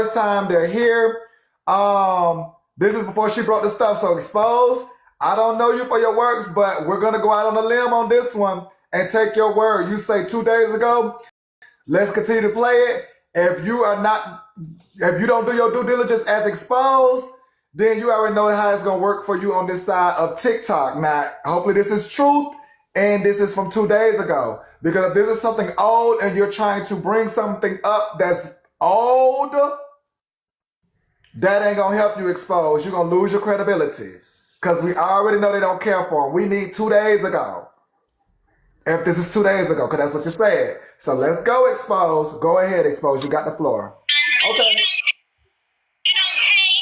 first time they're here. This is before she brought the stuff, so exposed. I don't know you for your works, but we're gonna go out on a limb on this one and take your word. You say 2 days ago. Let's continue to play it. If you don't do your due diligence as exposed, then you already know how it's gonna work for you on this side of TikTok. Now, hopefully this is truth and this is from 2 days ago. Because if this is something old and you're trying to bring something up that's old, that ain't gonna help you expose. You're gonna lose your credibility. Because we already know they don't care for them. We need 2 days ago. If this is 2 days ago, because that's what you said. So let's go, expose. Go ahead, expose. You got the floor. Okay. You don't pay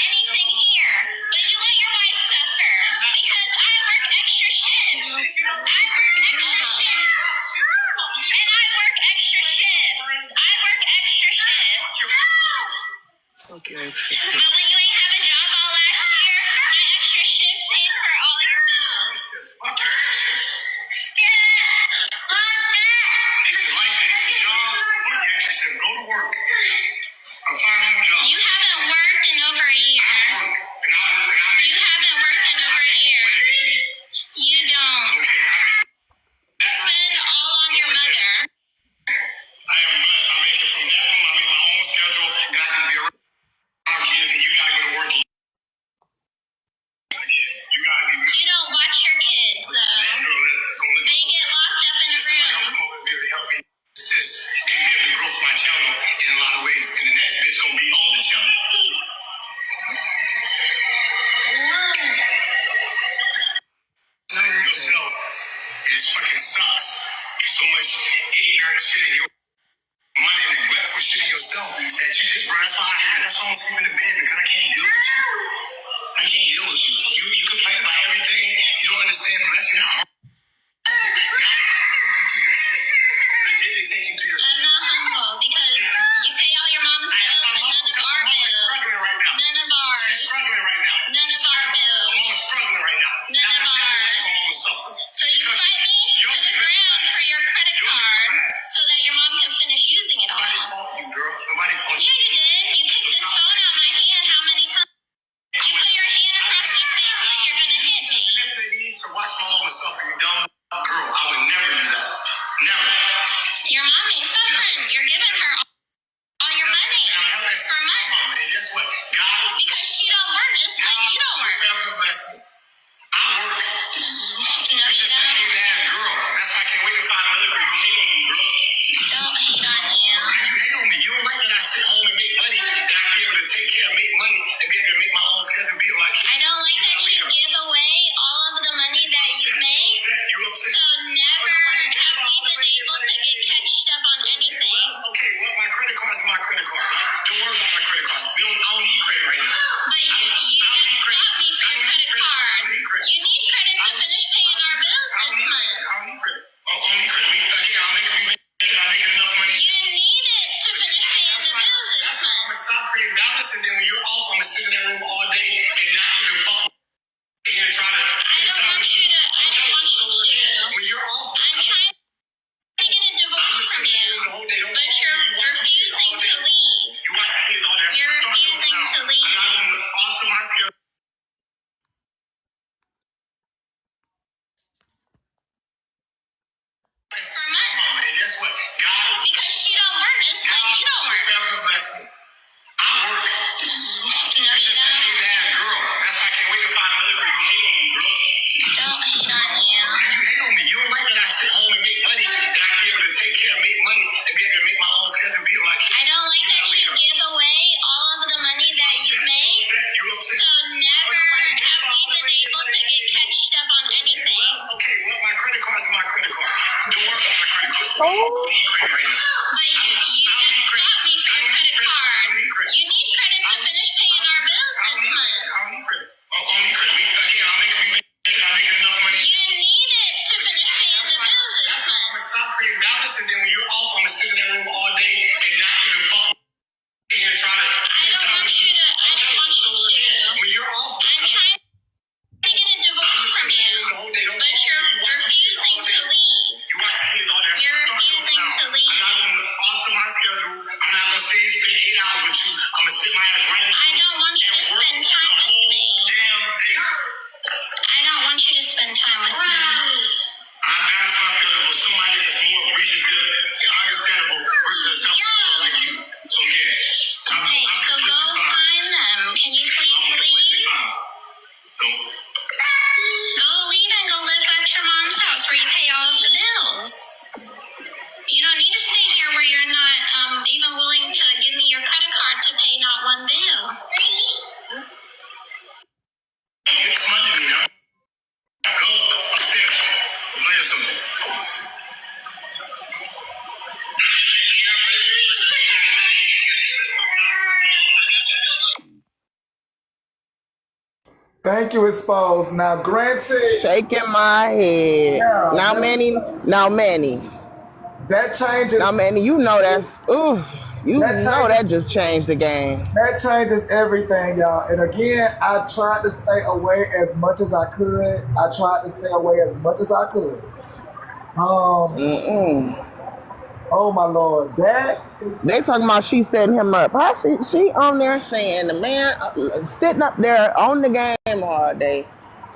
anything here, but you let your wife suffer because I work extra shifts. I work extra shifts. And I work extra shifts. I work extra shifts. Okay. But when you ain't have a job all last year, my extra shifts paid for all your bills. Go to work. I'm finding a job. You haven't worked in over a year. You haven't worked in over a year. You don't. Spend all on your mother. I am blessed. I make it from that room. I make my own schedule, and I can be around my kids, and you gotta go to work. You gotta be. You don't watch your kids, though. They get locked up in a room. Come over and be able to help me assist and be able to grow my channel in a lot of ways. And the next bitch gonna be on the channel. Yourself, it fucking sucks. So much ignorant shit in your money and neglectful shit in yourself that you just brought. That's why I'm sleeping in the bed, because I can't deal with you. I can't deal with you. You complain about everything. You don't understand unless you're not home. Legitimately taking to your I'm not humble because you pay all your mom's bills and none of our bills. struggling right now. None of ours. She's struggling right now. None of our bills. Mama's struggling right now. None of ours. So you fight me to the ground for your credit card so that your mom can finish using it all. Nobody fought you, girl. Nobody fought you. Yeah, you did. You kicked this phone out my hand how many times? You put your hand across my face like you're gonna hit me. You need to watch my mama suffer, you dumb girl. I would never do that. Never. Your mom ain't suffering. You're giving her all your money for months. And guess what? God, Because she don't work just like you don't work. bless me. I work. No, You're you just a don't. hate ass girl. That's why I can't wait to find another girl. You hate on me, girl. Don't hate on you. And you hate on me. You don't like that I sit home and make money, that I be able to take care, make money, and be able to make my own schedule, be like. I don't like that you give away all of the money that you make. So never have we been able to get catched up on anything. Okay, well, my credit card is my credit card. Right? Don't worry about my credit card. I don't need credit right now. But you just stopped me for your credit card. You need credit to finish paying our bills this month. I don't need credit. I don't need credit. Again, I'm making enough money. You need it to finish paying the bills this I'm month. gonna stop creating balance, and then when you're off, I'm gonna sit in that room all day and not even fuck and try to. I don't want you to. When you're off, I'm trying to get a divorce from you, but you're refusing to leave. You watch the kids all day. You're refusing to leave. I'm not gonna alter my schedule. For months. And guess what? God, Because she don't work just like you don't work. bless me. I work. No, You're you just a don't. hate ass girl. That's why I can't wait to find another girl. You hate on me, girl. Don't hate on you. And you hate on me. You don't like that I sit home and make money, that I be able to take care, make money, and be able to make my own schedule, be like. I don't like that you give away all of the money that you make. So never have we been able to get catched up on anything. Okay, well, my credit card is my credit card. Don't worry about my credit card. I don't need credit right now. But you just stopped me for your credit card. You need credit to finish paying our bills this month. I don't need credit. I don't need credit. Again, I'm making enough money. You need it to finish paying the bills this I'm month. gonna stop creating balance, and then when you're off, I'm gonna sit in that room all day and not even fuck and try to I'm gonna sit my ass right now. I don't want you to spend time with me. Damn day. I don't want you to spend time with me. I balance my schedule for somebody that's more appreciative and understandable versus someone like you. So yeah, Okay, so go find them. Can you please leave? Go. Go leave and go live at your mom's house where you pay all of the bills. You don't need to stay here where you're not even willing to give me your credit card to pay not one bill. Get money to me now. Go upstairs. Play something. Thank you, Exposed. Now, granted, Shaking my head. yeah, Now, Manny. Now, Manny. that Now, changes. Manny. You know that's ooh. You That know changes. that just changed the game. That changes everything, y'all. And again, I tried to stay away as much as I could. I tried to stay away as much as I could. Um. Mm-mm. Oh my lord, that. They talking about she setting him up. How she on there saying the man sitting up there on the game all day,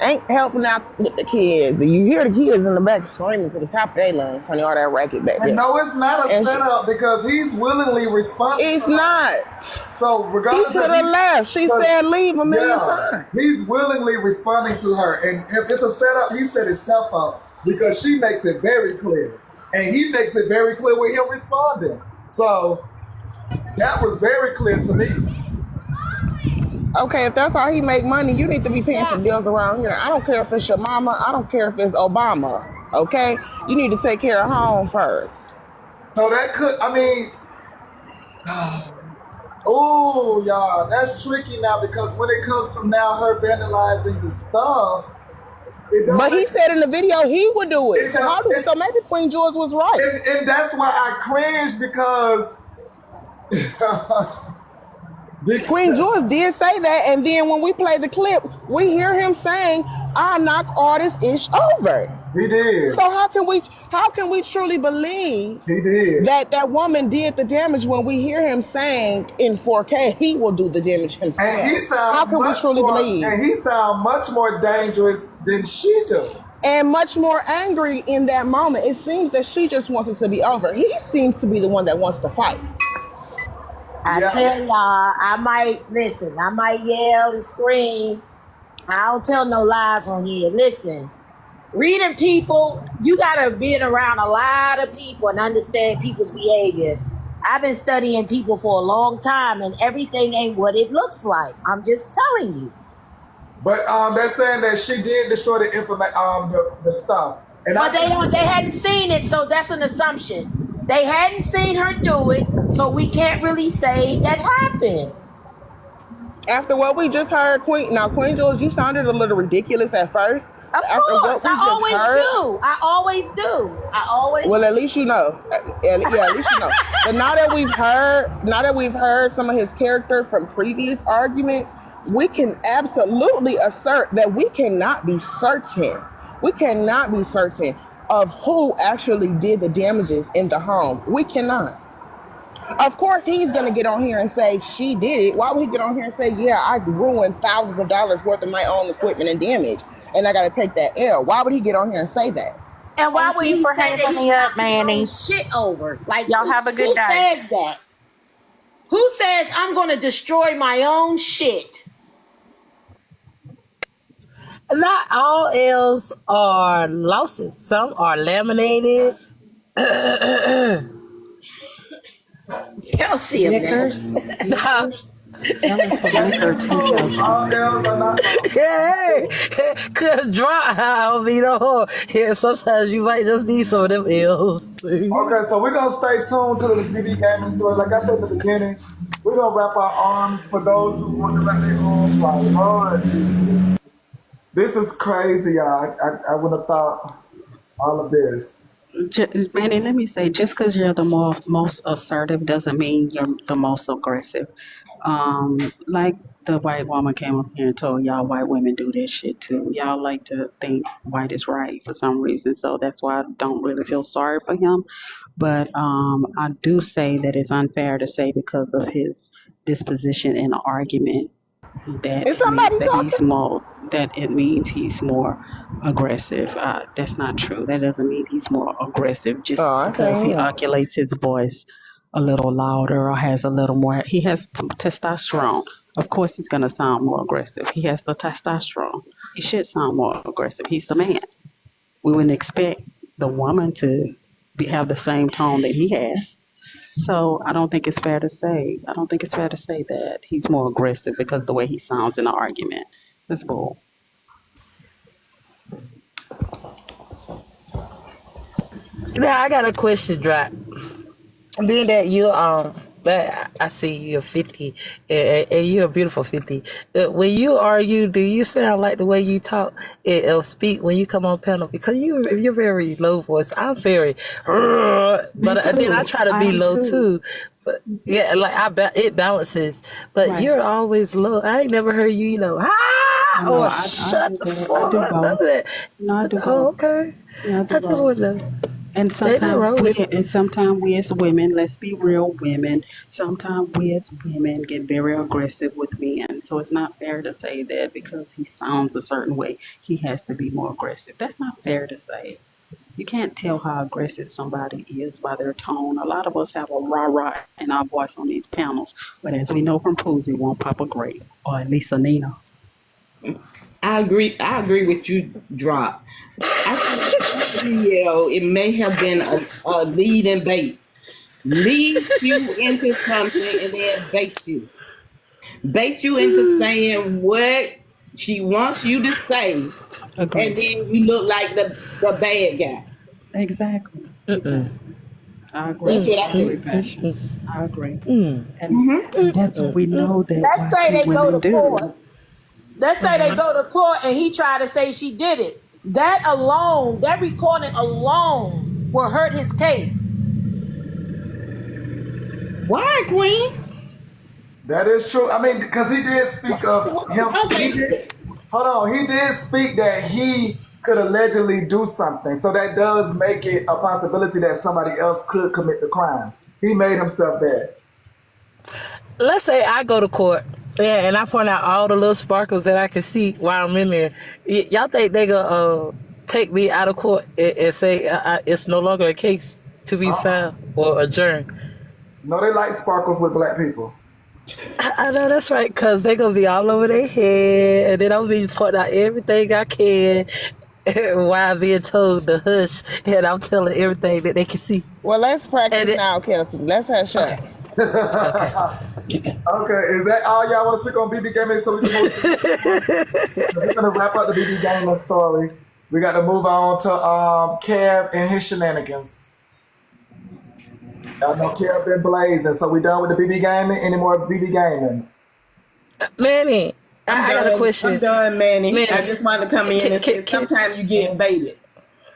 ain't helping out with the kids. And you hear the kids in the back screaming to the top of their lungs, honey, all that racket back And there. no, it's not a And setup because he's willingly responding to it's her. not. So He regardless could of have left. She said leave a million yeah, times. he's willingly responding to her. And if it's a setup, he set himself up because she makes it very clear. And he makes it very clear with him responding. So that was very clear to me. Okay, if that's how he make money, you need to be paying some bills around here. I don't care if it's your mama. I don't care if it's Obama. Okay, you need to take care of home first. So that could, I mean, oh, y'all, that's tricky now because when it comes to now her vandalizing the stuff, it don't But make he said in the video he would do it. it, don't- it, So maybe Queen Jules was right. and that's why I cringe because Queen because Jules did say that, and then when we play the clip, we hear him saying, "I knock all this ish over." he did. So how can we truly believe He did. that woman did the damage when we hear him saying in 4K he will do the damage himself? And he How sound can we much truly more believe? and he sound much more dangerous than she do. And much more angry in that moment. It seems that she just wants it to be over. He seems to be the one that wants to fight. I Yeah. tell y'all, I might listen. I might yell and scream. I don't tell no lies on here. Listen, reading people, you gotta be around a lot of people and understand people's behavior. I've been studying people for a long time, and everything ain't what it looks like. I'm just telling you. But they're saying that she did destroy the the stuff. And But I they hadn't seen it, so that's an assumption. They hadn't seen her do it, so we can't really say that happened. After what we just heard, Queen Jules, you sounded a little ridiculous at first. Of After course, what we I just always heard, do. I always do. I always. well, at least you know. Yeah, at least you know. But now that we've heard some of his character from previous arguments, we can absolutely assert that we cannot be certain. We cannot be certain of who actually did the damages in the home. We cannot. Of course, he's gonna get on here and say she did it. Why would he get on here and say, "Yeah, I ruined thousands of dollars worth of my own equipment and damage, and I gotta take that L"? Why would he get on here and say that? And why Thank would you he for say hanging that me he up, knocked his own Manny. shit over? Like, Y'all have a good who day. says that? Who says I'm going to destroy my own shit? Not all L's are losses. Some are laminated. Kelsey a mess. Snickers. L is for liquor too, Kelsey. all else are not Yeah, could drop how you know. Yeah, sometimes you might just need some of them L's. Okay, so we're gonna stay tuned to the BB gaming story. Like I said at the beginning, we're gonna wrap our arms for those who want to wrap their arms. Like, Lord Jesus, this is crazy, y'all. I would have thought all of this. Manny, let me say, just because you're the most assertive doesn't mean you're the most aggressive. Like the white woman came up here and told y'all white women do this shit too. Y'all like to think white is right for some reason, so that's why I don't really feel sorry for him. But I do say that it's unfair to say because of his disposition in an argument that Is it means somebody that talking? it means he's more aggressive. That's not true. That doesn't mean he's more aggressive just Oh, I because can't he hear. articulates his voice a little louder or has a little more. He has testosterone. Of course, he's going to sound more aggressive. He has the testosterone. He should sound more aggressive. He's the man. We wouldn't expect the woman to have the same tone that he has. So I don't think it's fair to say. I don't think it's fair to say that he's more aggressive because of the way he sounds in an argument. That's bull. Now I got a question, Drop. Being that you that I see you're 50 and you're a beautiful 50. When you argue, do you sound like the way you talk or speak when you come on panel? Because you're very low voice. I'm very, Me but then I too. try to I be am low too. too. But yeah, like it balances. But Right. you're always low. I ain't never heard you, Oh no, or I shut do the both. I fuck do up. None of both. that. No, I do Oh, both. okay. Yeah, I do I just both. want to know. And Ain't nothing wrong with it. sometimes we as women, let's be real women, sometimes we as women get very aggressive with men. So it's not fair to say that because he sounds a certain way, he has to be more aggressive. That's not fair to say. You can't tell how aggressive somebody is by their tone. A lot of us have a rah rah in our voice on these panels, but as we know from Poozy, won't pop a grape, or at least a Nina. I agree. I agree with you, Drop. I think after he yelled, it may have been a lead and bait. Lead you into something and then bait you. Bait you into saying what she wants you to say, and then Agree. you look like the bad guy. Exactly. Exactly. I That's agree. what I I agree, think. Passion. I agree. And Mm-hmm. and that's what we know that Let's say wifely they go women to court. do. Let's say they Hmm. go to court and he tried to say she did it. That alone, that recording alone will hurt his case. Why, Queen? That is true. I mean, because he did speak of him. He did. Okay. Hold on. He did speak that he could allegedly do something. So that does make it a possibility that somebody else could commit the crime. He made himself bad. Let's say I go to court, yeah, and I point out all the little sparkles that I can see while I'm in there. Y'all think they gonna take me out of court and say it's no longer a case to be Uh-uh. filed or adjourned? No, they like sparkles with black people. I know that's right, cause they gonna be all over their head, and then I'm be pointing out everything I can while being told to hush, and I'm telling everything that they can see. Well, let's And practice it, now, Kelsey. Let's hush okay, up. okay. Okay, is that all y'all want to speak on BB Gaming so we can move to the next one? We're gonna wrap up the BB Gaming story. We got to move on to Kev and his shenanigans. Y'all know Kev been blazing, so we done with the BB Gaming. Any more BB Gamings? Manny, I'm I got a done. I'm question. done, Manny. I Manny, just wanted to come in and say can sometimes you get baited.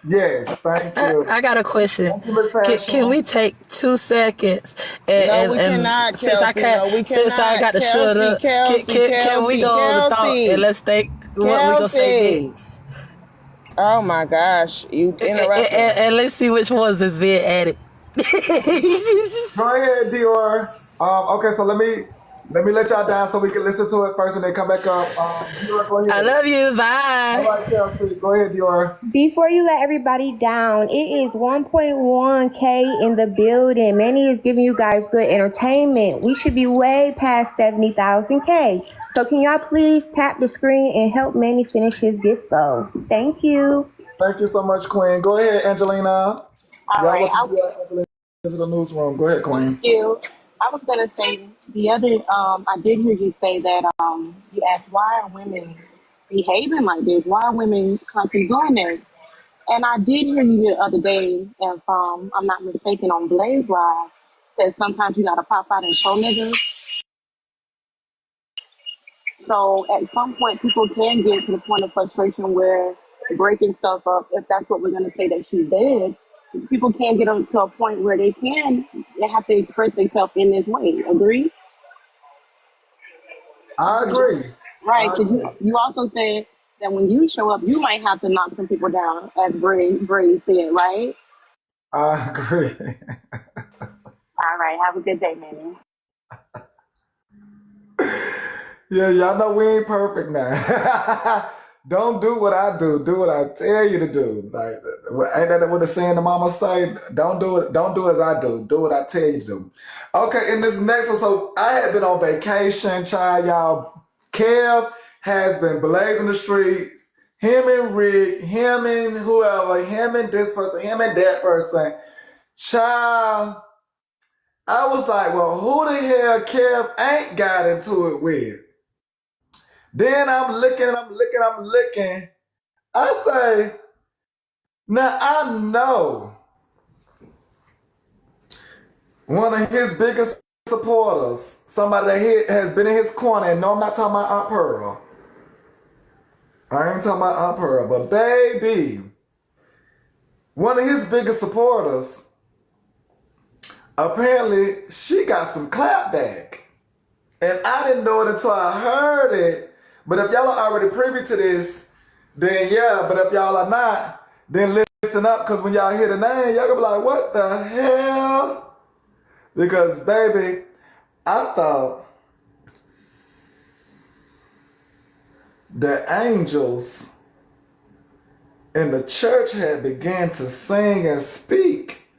Yes, thank you. I got a question. Thank you, Miss Can Fashion. we take 2 seconds No, we and cannot, since I Kelsey. can't No, we since I cannot. got to shut Kelsey, up, Kelsey, can we Kelsey, go on the thought and Kelsey, let's think what we gonna say Kelsey. next, Oh my gosh, you interrupting. and let's see which ones is being added. Go ahead, Dior. Okay, so let me let y'all down so we can listen to it first and then come back up. Dior, go I ahead. love you. All Bye. right, Kelsey, go ahead, Dior. Before you let everybody down, it is 1.1K in the building. Manny is giving you guys good entertainment. We should be way past 70,000K. So can y'all please tap the screen and help Manny finish his gift goal? Thank you. Thank you so much, Queen. Go ahead, Angelina. All Y'all right. welcome to Angelina into the newsroom. Go ahead, Queen. You. I was gonna say the other. I did hear you say that. You asked why are women behaving like this? Why are women constantly doing this? And I did hear you the other day, if I'm not mistaken, on Blaze Live, said sometimes you gotta pop out and show niggas. So at some point, people can get to the point of frustration where breaking stuff up, if that's what we're going to say that she did, people can get to a point where they have to express themselves in this way. Agree? I agree. Right. I Because agree. you also said that when you show up, you might have to knock some people down, as Bray said, right? I agree. All right. Have a good day, Manny. Yeah, y'all know we ain't perfect now. Don't do what I do. Do what I tell you to do. Like, ain't that what the saying the mama say? Don't do it. Don't do as I do. Do what I tell you to do. Okay, in this next one, so I had been on vacation, child, y'all. Kev has been blazing the streets. Him and Rick, him and whoever, him and this person, him and that person. Child, I was like, well, who the hell Kev ain't got into it with? Then I'm looking. I say, now I know one of his biggest supporters, somebody that has been in his corner, and no, I'm not talking about Aunt Pearl. I ain't talking about Aunt Pearl, but baby, one of his biggest supporters, apparently she got some clapback. And I didn't know it until I heard it. But if y'all are already privy to this, then yeah. But if y'all are not, then listen up, because when y'all hear the name, y'all gonna be like, what the hell? Because baby, I thought the angels in the church had began to sing and speak.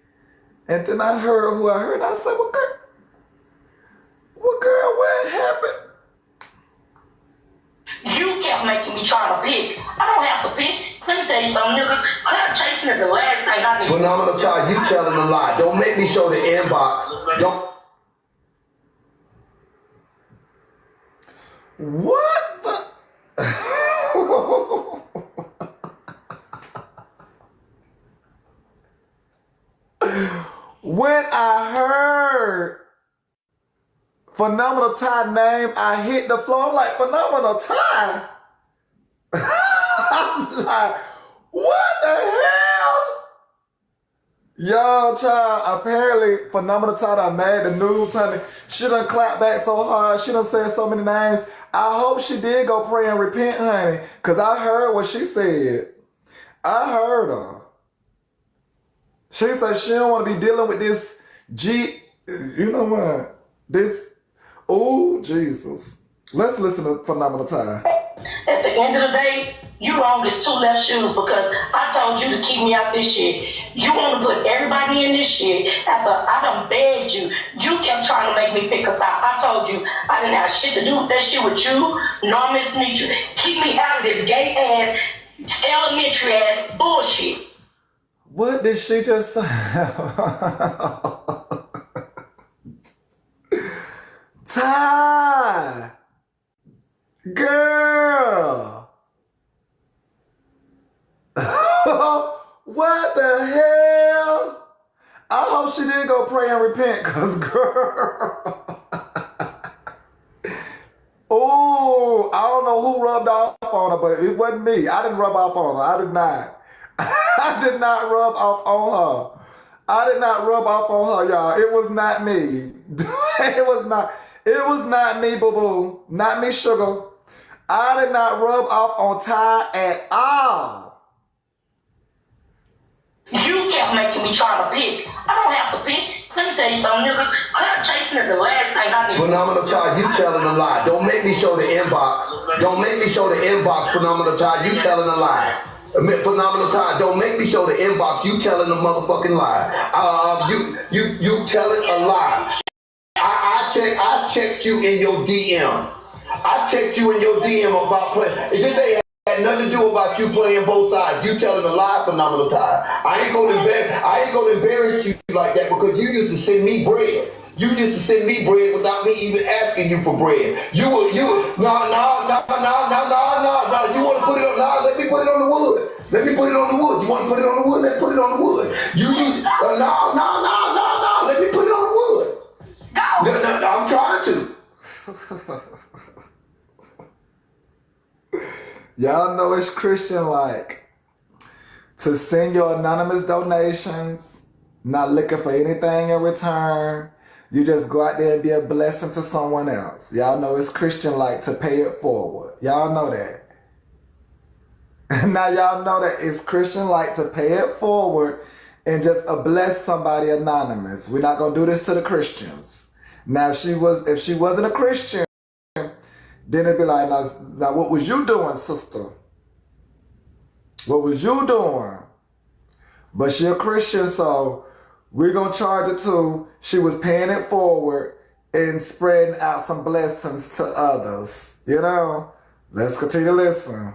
And then I heard who I heard, and I said, well, girl, what happened? You kept making me try to pick. I don't have to pick. Let me tell you something, nigga. Cloud chasing is the last thing I can do. Phenomenal child, you telling a lie. Don't make me show the inbox. Don't. What the? When I heard Phenomenal Ty name, I hit the floor. I'm like, Phenomenal Ty? I'm like, what the hell? Y'all, child, apparently Phenomenal Ty done made the news, honey. She done clapped back so hard. She done said so many names. I hope she did go pray and repent, honey, because I heard what she said. I heard her. She said she don't want to be dealing with this you know what? This, oh, Jesus. Let's listen to Phenomenal Ty. At the end of the day, you wrong as two left shoes because I told you to keep me out this shit. You want to put everybody in this shit after I done begged you. You kept trying to make me pick a side. I told you I didn't have shit to do with that shit with you, nor Miss Nietzsche. Keep me out of this gay ass, elementary ass bullshit. What did she just say? Ty! Girl! What the hell? I hope she did go pray and repent, because girl. Oh, I don't know who rubbed off on her, but it wasn't me. I didn't rub off on her. I did not. I did not rub off on her. I did not rub off on her, y'all. It was not me. It was not me, boo-boo. Not me, sugar. I did not rub off on Ty at all. You kept making me try to pick. I don't have to pick. Let me tell you something, nigga. Cloud chasing is the last thing I can do. Phenomenal child, you telling a lie. Don't make me show the inbox. Don't make me show the inbox, Phenomenal child. You telling a lie. Phenomenal child, don't make me show the inbox. You telling a motherfucking lie. You telling a lie. I checked you in your DM. I checked you in your DM about playing. This ain't had nothing to do about you playing both sides. You telling a lie, Phenomenal Ty. I ain't gonna embarrass you like that because you used to send me bread. You used to send me bread without me even asking you for bread. No. You want to put it on? No, let me put it on the wood. Let me put it on the wood. You want to put it on the wood? Let's put it on the wood. No. Let me put it on the wood. No, I'm trying to. Y'all know it's Christian like to send your anonymous donations, not looking for anything in return. You just go out there and be a blessing to someone else. Y'all know it's Christian like to pay it forward. Y'all know that. Now y'all know that it's Christian like to pay it forward and just bless somebody anonymous. We're not gonna do this to the Christians. Now, if she wasn't a Christian, then it'd be like, now what was you doing, sister? What was you doing? But she a Christian, so we're gonna charge her too. She was paying it forward and spreading out some blessings to others. You know? Let's continue to listen.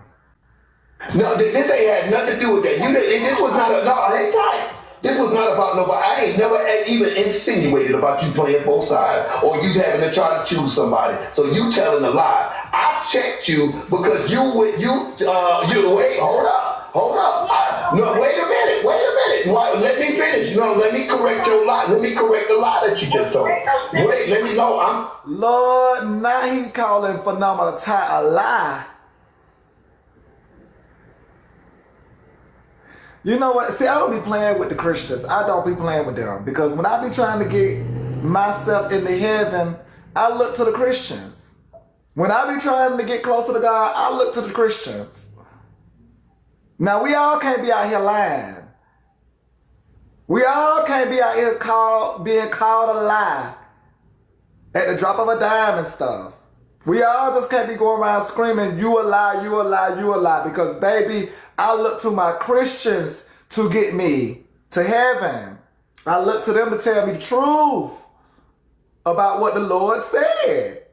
No, this ain't had nothing to do with that. This was not hang tight. This was not about nobody. I ain't never even insinuated about you playing both sides or you having to try to choose somebody. So you telling a lie. I checked you because you wait, hold up. No, wait a minute. Why, let me finish. No, let me correct your lie. Let me correct the lie that you just told. Wait, let me know. Lord, now he calling Phenomenal Ty a lie. You know what? See, I don't be playing with the Christians. I don't be playing with them. Because when I be trying to get myself into heaven, I look to the Christians. When I be trying to get closer to God, I look to the Christians. Now, we all can't be out here lying. We all can't be out here being called a lie at the drop of a dime and stuff. We all just can't be going around screaming, you a lie, you a lie, you a lie. Because, baby, I look to my Christians to get me to heaven. I look to them to tell me the truth about what the Lord said.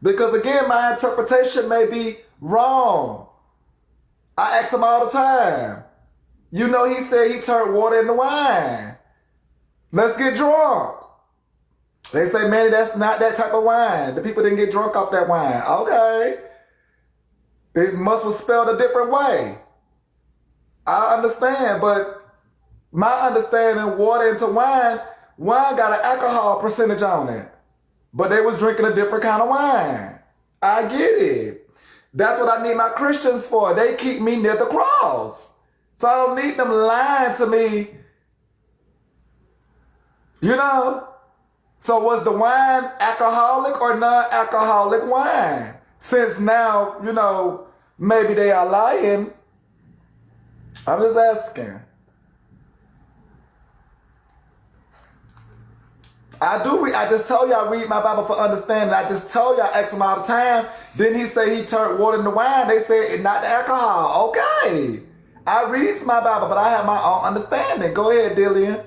Because, again, my interpretation may be wrong. I ask them all the time. You know, he said he turned water into wine. Let's get drunk. They say, Manny, that's not that type of wine. The people didn't get drunk off that wine. Okay. It must have spelled a different way. I understand, but my understanding, water into wine got an alcohol percentage on it. But they was drinking a different kind of wine. I get it. That's what I need my Christians for. They keep me near the cross. So I don't need them lying to me. You know? So was the wine alcoholic or non-alcoholic wine? Since now, you know, maybe they are lying. I'm just asking. I just told you I read my Bible for understanding. I just told you I ask him all the time. Didn't he say he turned water into wine? They said not the alcohol. Okay. I read my Bible, but I have my own understanding. Go ahead, Dillian.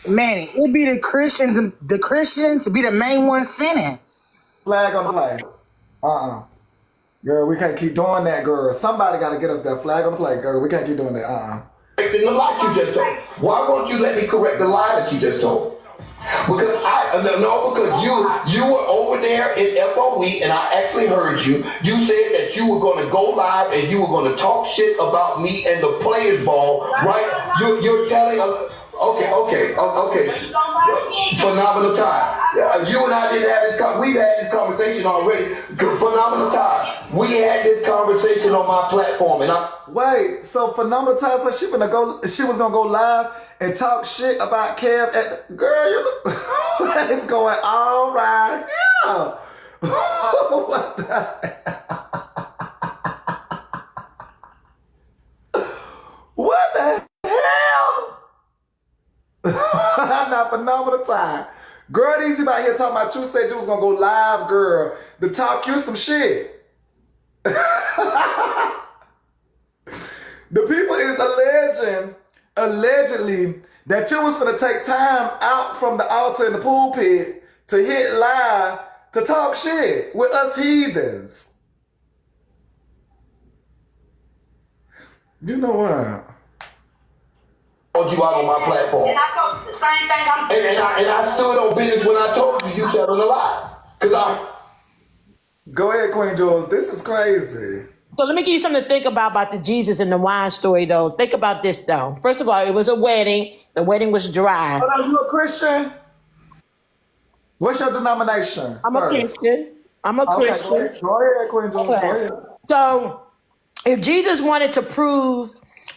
Manny, it be the Christians be the main ones sinning. Flag on the play. Girl, we can't keep doing that, girl. Somebody got to get us that flag on the play, girl. We can't keep doing that. Correcting the lie you just told. Why won't you let me correct the lie that you just told? Because you were over there in FOE and I actually heard you. You said that you were going to go live and you were going to talk shit about me and the players ball, right? You're telling us. Okay. Phenomenal time. You and I didn't have this. We've had this conversation already. Phenomenal time. We had this conversation on my platform, and wait. So Phenomenal time said she was gonna go live and talk shit about Kev. Girl, you look. What is going on right here? What the? What the hell? Not Phenomenal time. Girl, these people out here talking about you said you was gonna go live, girl, to talk you some shit. The people is allegedly, that you was gonna take time out from the altar in the pulpit to hit live to talk shit with us heathens. You know what? told you out on my platform. And I told you the same thing I'm saying. And I stood on business when I told you telling a lie. Go ahead, Queen Jules. This is crazy. So let me give you something to think about the Jesus and the wine story, though. Think about this, though. First of all, it was a wedding. The wedding was dry. Hold on, you a Christian? What's your denomination? I'm a Christian. Okay, go ahead, Queen Jules. Okay. Go ahead. So if Jesus wanted to prove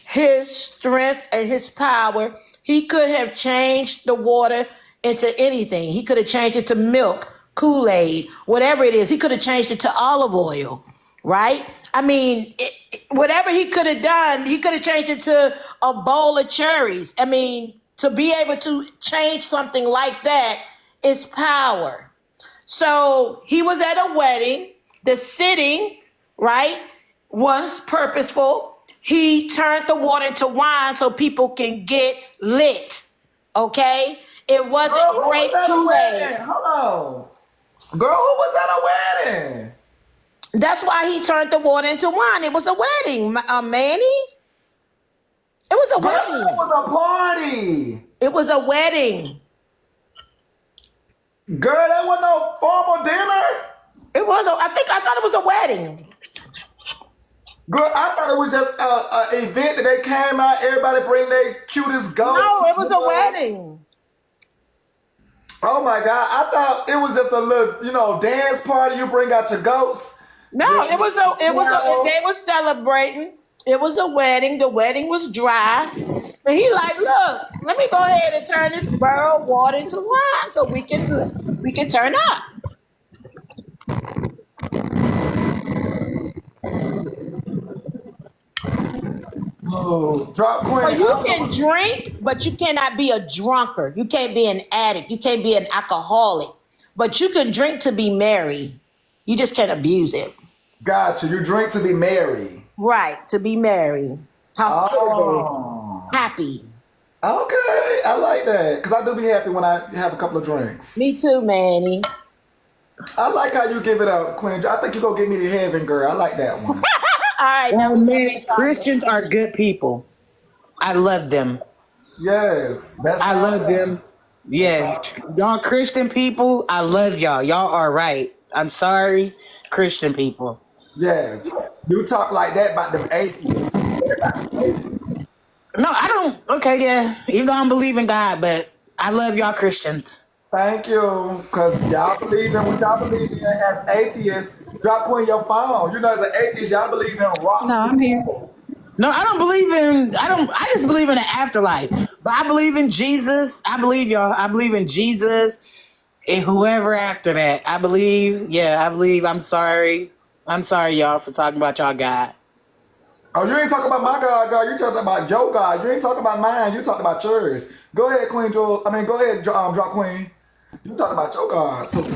his strength and his power, he could have changed the water into anything. He could have changed it to milk, Kool-Aid, whatever it is. He could have changed it to olive oil, right? I mean, whatever he could have done, he could have changed it to a bowl of cherries. I mean, to be able to change something like that is power. So he was at a wedding. The sitting, right, was purposeful. He turned the water into wine so people can get lit. Okay? It wasn't Girl, who was grape at a Kool-Aid. wedding? Hold on. Girl, who was at a wedding? That's why he turned the water into wine. It was a wedding, Manny. It was a Girl, that wedding. was a party. It was a wedding. Girl, that wasn't no formal dinner. I thought it was a wedding. Girl, I thought it was just a event that they came out, everybody bring their cutest goats. No, it was a wedding. Oh my God, I thought it was just a little, dance party. You bring out your goats. No, they were celebrating. It was a wedding. The wedding was dry. And he like, look, let me go ahead and turn this barrel of water into wine so we can turn up. Oh, drop So queen. you can drink, but you cannot be a drunkard. You can't be an addict. You can't be an alcoholic. But you can drink to be merry. You just can't abuse it. Gotcha. You drink to be merry. Right, to be merry. Hospitable. Oh. Happy. Okay, I like that. Because I do be happy when I have a couple of drinks. Me too, Manny. I like how you give it up, Queen. I think you're going to get me to heaven, girl. I like that one. All right. Well, man, Christians are good people. I love them. Yes. I love them. Yeah. Y'all Christian people, I love y'all. Y'all are right. I'm sorry, Christian people. Yes. You talk like that about them atheists. No, I don't. Okay, yeah. Even though I don't believe in God, but I love y'all Christians. Thank you. Because y'all believe in what y'all believe in as atheists. Drop Queen your phone. As an atheist, y'all believe in rocks. No, I'm here. No, I just believe in the afterlife. But I believe in Jesus. I believe y'all. I believe in Jesus and whoever after that. I believe. I'm sorry. I'm sorry, y'all, for talking about y'all God. Oh, you ain't talking about my God. You talking about your God. You ain't talking about mine. You talking about yours. Go ahead, Queen Jewel. Go ahead, drop Queen. You talking about your God, sister.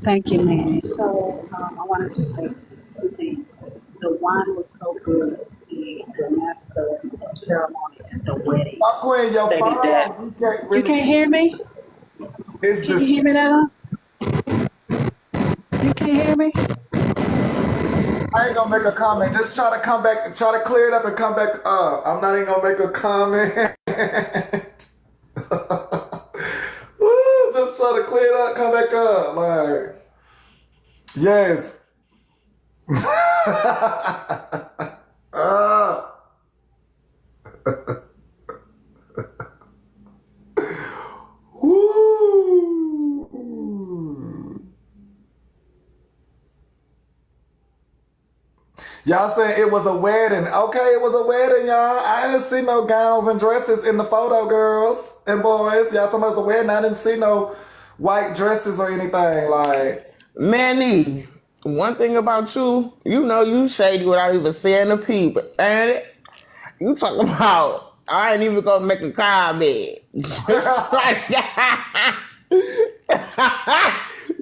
Thank you, Manny. So I wanted to say two things. The wine was so good. The master of ceremony at the wedding Drop Queen, your stated that. phone. You can't You really. can't hear me? It's Can you hear the. me now? You can't hear me? I ain't gonna make a comment. Just try to come back, try to clear it up and come back up. I'm not even gonna make a comment. Woo, just try to clear it up, come back up. Like, yes. Woo. Y'all saying it was a wedding. Okay, it was a wedding, y'all. I didn't see no gowns and dresses in the photo, girls and boys. Y'all talking about the wedding. I didn't see no white dresses or anything. Like, Manny, one thing about you, you shady without even saying to people. And you talk about, I ain't even gonna make a comment. Just like that.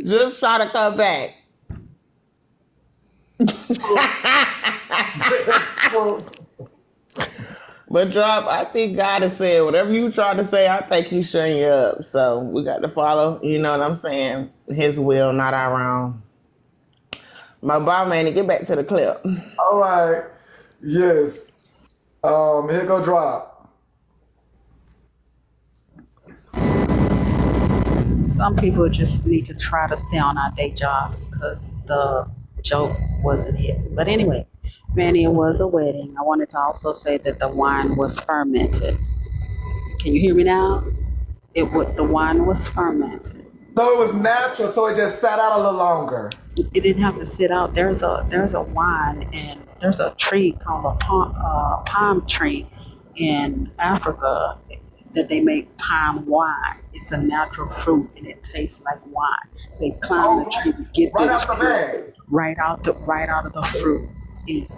Just try to come back. But drop, I think God has said whatever you try to say, I think he's shutting you up. So we got to follow, you know what I'm saying? His will, not our own. My bar man, to get back to the clip. all right. Yes. Here go drop. Some people just need to try to stay on our day jobs because the joke wasn't it. But anyway, Manny, it was a wedding. I wanted to also say that the wine was fermented. Can you hear me now? The wine was fermented. So it was natural, so it just sat out a little longer. It didn't have to sit out. There's a wine and there's a tree called a palm tree in Africa that they make palm wine. It's a natural fruit and it tastes like wine. They climb the tree to get Right this off the fruit bag. right out of the fruit.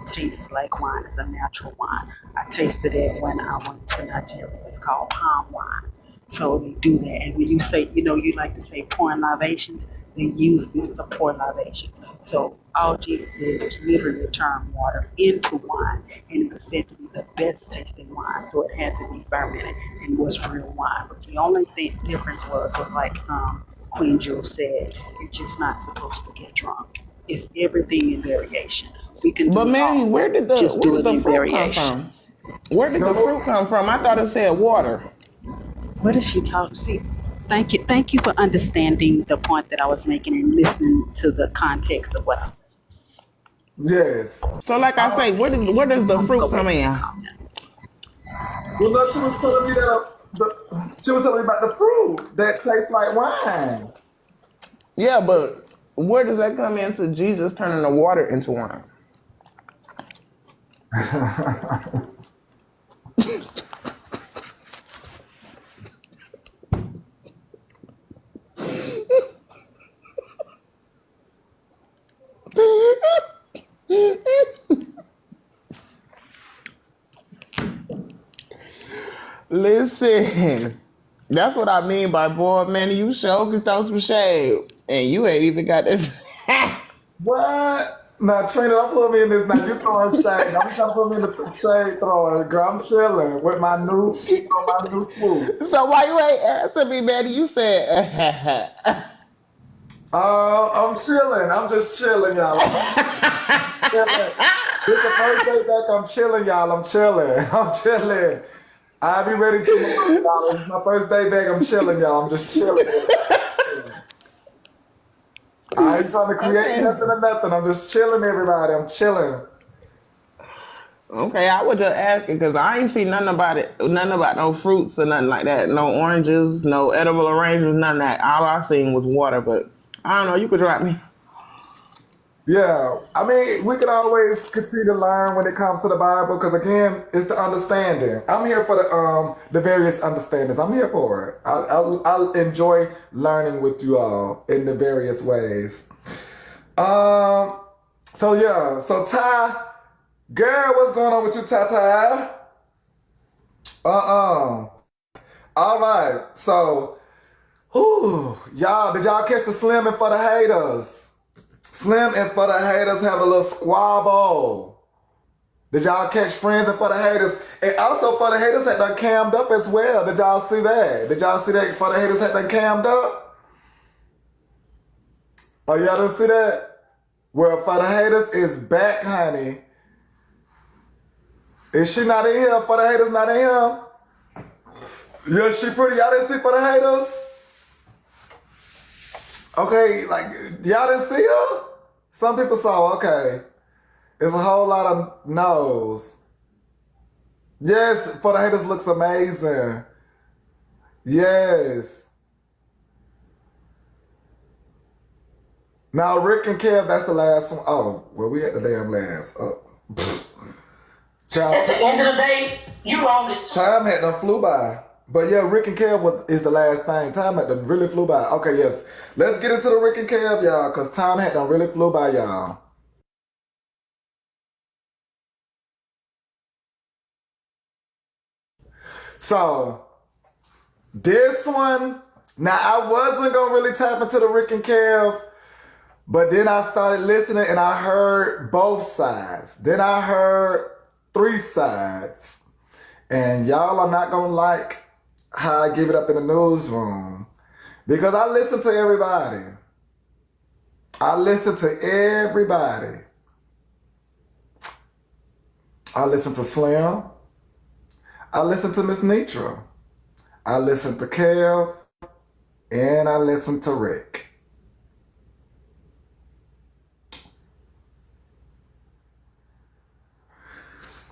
tastes like wine. It's a natural wine. I tasted it when I went to Nigeria. It's called palm wine. So they do that. And when you say, you like to say pouring libations, they use this to pour libations. So all Jesus did was literally turn water into wine. And it was said to be the best tasting wine. So it had to be fermented and was real wine. But the only difference was, like Queen Jules said, you're just not supposed to get drunk. It's everything in variation. We can But do it Manny, all. Just do did it the in fruit come variation. from? Where did the fruit come from? I thought it said water. What is she talking? See, thank you for understanding the point that I was making and listening to the context of what I. Yes. So, like I say, where does the I'm gonna go fruit back come to the in? comments. Well, no, she was telling me that she was telling me about the fruit that tastes like wine. Yeah, but where does that come into Jesus turning the water into wine? Listen, that's what I mean by boy, man. You sure can throw some shade, and you ain't even got this. What? Now, Trina, don't put me in this. Now, you throwing shade. Don't be trying to put me in the shade throwing. Girl, I'm chilling with my new fruit. So why you ain't answer me, man? You said, I'm chilling. I'm just chilling, y'all. I'm chilling. This the first day back. I'm chilling, y'all. I'm chilling. I'm chilling. I'll be ready tomorrow, y'all. This is my first day back. I'm chilling, y'all. I'm just chilling. I ain't trying to create okay, nothing or nothing. I'm just chilling, everybody. I'm chilling. okay. I was just asking because I ain't see nothing about it, nothing about no fruits or nothing like that. No oranges, no edible arrangements, none of that. All I seen was water, but I don't know. You could drop me. Yeah, I mean, we can always continue to learn when it comes to the Bible because again, it's the understanding. I'm here for the various understandings. I'm here for it. I'll enjoy learning with you all in the various ways. Um, so yeah, so Ty, girl, what's going on with you, Ty? All right, so, y'all, did y'all catch the Slim and for the haters? Slim and for the haters have a little squabble. Did y'all catch friends and for the haters? And also for the haters had done cammed up as well. Did y'all see that? Did y'all see that for the haters had done cammed up? Oh, y'all didn't see that? Well, for the haters is back, honey. Is she not in here? For the haters not in here? Yeah, she pretty. Y'all didn't see for the haters? Okay, like, y'all didn't see her? Some people saw, okay. It's a whole lot of no's. Yes, for the haters looks amazing. Yes. Now Rick and Kev, that's the last one. Oh, well, we had the damn last. Child, At the end of the day, you wrong as time had done flew by. But yeah, Rick and Kev is the last thing. Time had done really flew by. Okay, yes. Let's get into the Rick and Kev, y'all, because time had done really flew by, y'all. So, this one, now I wasn't going to really tap into the Rick and Kev, but then I started listening and I heard both sides. Then I heard three sides. And y'all are not going to like how I give it up in the newsroom. Because I listen to everybody. I listen to everybody. I listen to Slim. I listen to Miss Nitra. I listen to Kev. And I listen to Rick.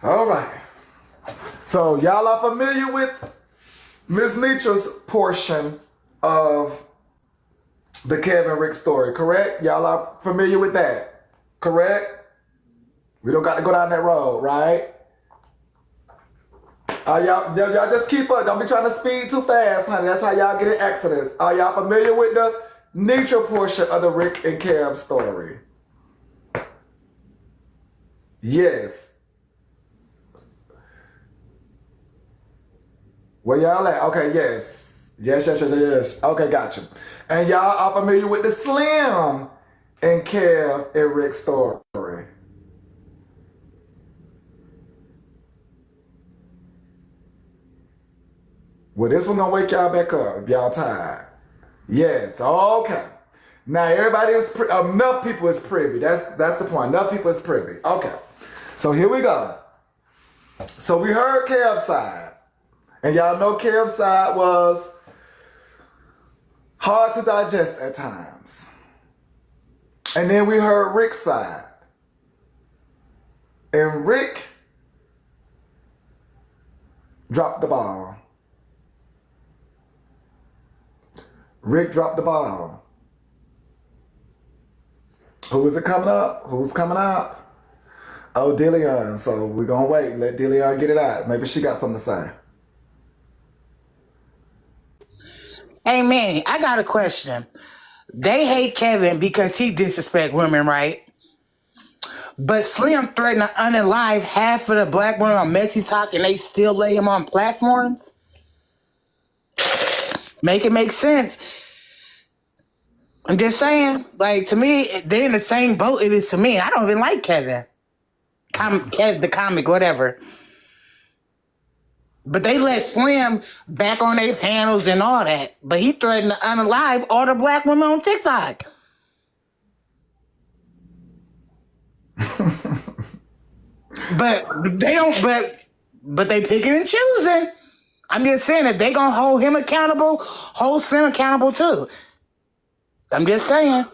All right. So y'all are familiar with Miss Nitra's portion of the Kev and Rick story, correct? Y'all are familiar with that, correct? We don't got to go down that road, right? Y'all just keep up. Don't be trying to speed too fast, honey. That's how y'all get in accidents. Are y'all familiar with the Nitra portion of the Rick and Kev story? Yes. Where y'all at? Okay, yes. Yes. Okay, gotcha. And y'all are familiar with the Slim and Kev and Rick story. Well, this one gonna wake y'all back up if y'all tired. Yes, okay. Now everybody is enough people is privy. That's the point. Enough people is privy. Okay. So here we go. So we heard Kev's side. And y'all know Kev's side was hard to digest at times. And then we heard Rick's side. And Rick dropped the ball. Rick dropped the ball. Who is it coming up? Who's coming out? Oh, Dillion. So we're going to wait. Let Dillion get it out. Maybe she got something to say. Hey, Manny, I got a question. They hate Kevin because he disrespect women, right? But Slim threatened to unalive half of the black women on Messy Talk and they still lay him on platforms? Make it make sense. I'm just saying, like, to me, they're in the same boat it is to me. I don't even like Kevin. Kev the comic, whatever. But they let Slim back on their panels and all that. But he threatened to unalive all the black women on TikTok. But they don't, but they picking and choosing. I'm just saying, if they gonna hold him accountable, hold Slim accountable too. I'm just saying.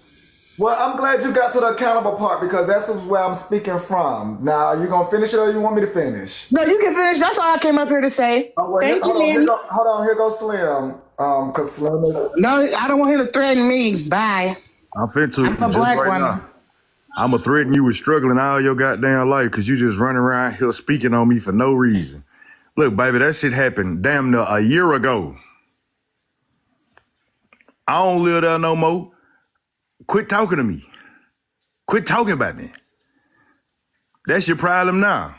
Well, I'm glad you got to the accountable part because that's where I'm speaking from. Now, are you going to finish it or you want me to finish? No, you can finish. That's all I came up here to say. Oh, well, Thank you, man. Hold on, here goes Slim. Because Slim is... No, I don't want him to threaten me. Bye. I'm fit to I'm a just black right woman. now. I'm going to threaten you with struggling all your goddamn life because you just running around here speaking on me for no reason. Look, baby, that shit happened damn near a year ago. I don't live there no more. Quit talking to me. Quit talking about me. That's your problem now.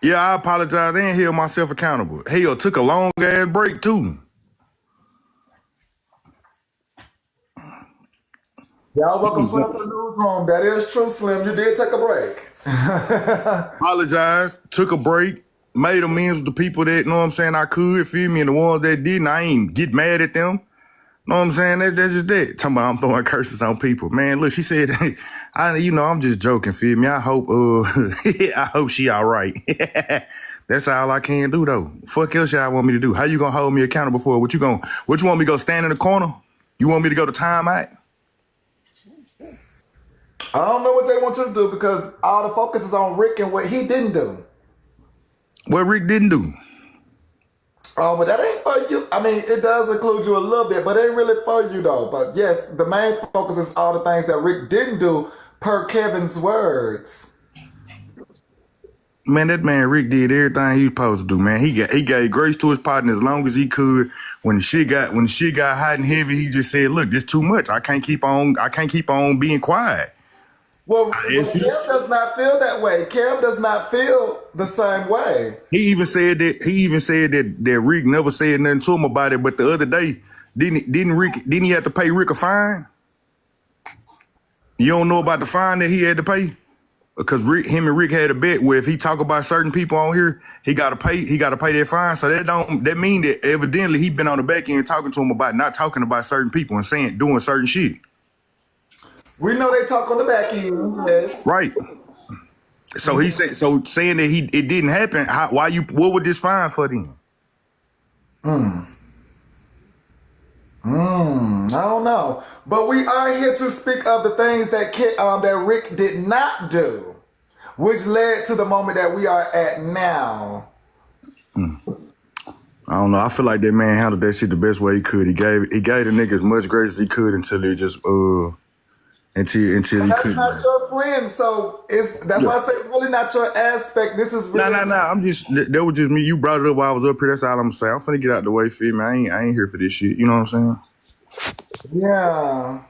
Yeah, I apologize and held myself accountable. Hell, took a long ass break too. Y'all welcome Slim to the newsroom. That is true, Slim. You did take a break. Apologize, took a break, made amends with the people that, know what I'm saying, I could, feel me, and the ones that didn't, I ain't get mad at them. Know what I'm saying? That's just that. Talking about I'm throwing curses on people. Man, look, she said, I'm just joking, feel me? I hope, I hope she all right. That's all I can do, though. Fuck else y'all want me to do? How you gonna hold me accountable for? What you want me to go stand in the corner? You want me to go to timeout? I don't know what they want you to do because all the focus is on Rick and what he didn't do. What Rick didn't do? Oh, but that ain't for you. I mean, it does include you a little bit, but it ain't really for you though. But yes, the main focus is all the things that Rick didn't do per Kevin's words. Man, that man Rick did everything he was supposed to do, man. He gave grace to his partner as long as he could. When the shit got hot and heavy, he just said, look, this too much. I can't keep on being quiet. Well, Kev does not feel that way. Kev does not feel the same way. He even said that Rick never said nothing to him about it. But the other day, didn't he have to pay Rick a fine? You don't know about the fine that he had to pay? Because him and Rick had a bet where if he talk about certain people on here, he gotta pay that fine. So that mean that evidently he been on the back end talking to him about not talking about certain people and doing certain shit. We know they talk on the back end, yes. Right. So he said, saying that it didn't happen. What would this fine for then? I don't know, but we are here to speak of the things that Rick did not do, which led to the moment that we are at now. I don't know. I feel like that man handled that shit the best way he could. He gave the nigga as much grace as he could until he just until he couldn't. That's not your friend, so that's why I say it's really not your aspect. This is really No. That was just me. You brought it up while I was up here. That's all I'm saying. I'm finna get out the way, feel me? I ain't here for this shit. You know what I'm saying? Yeah.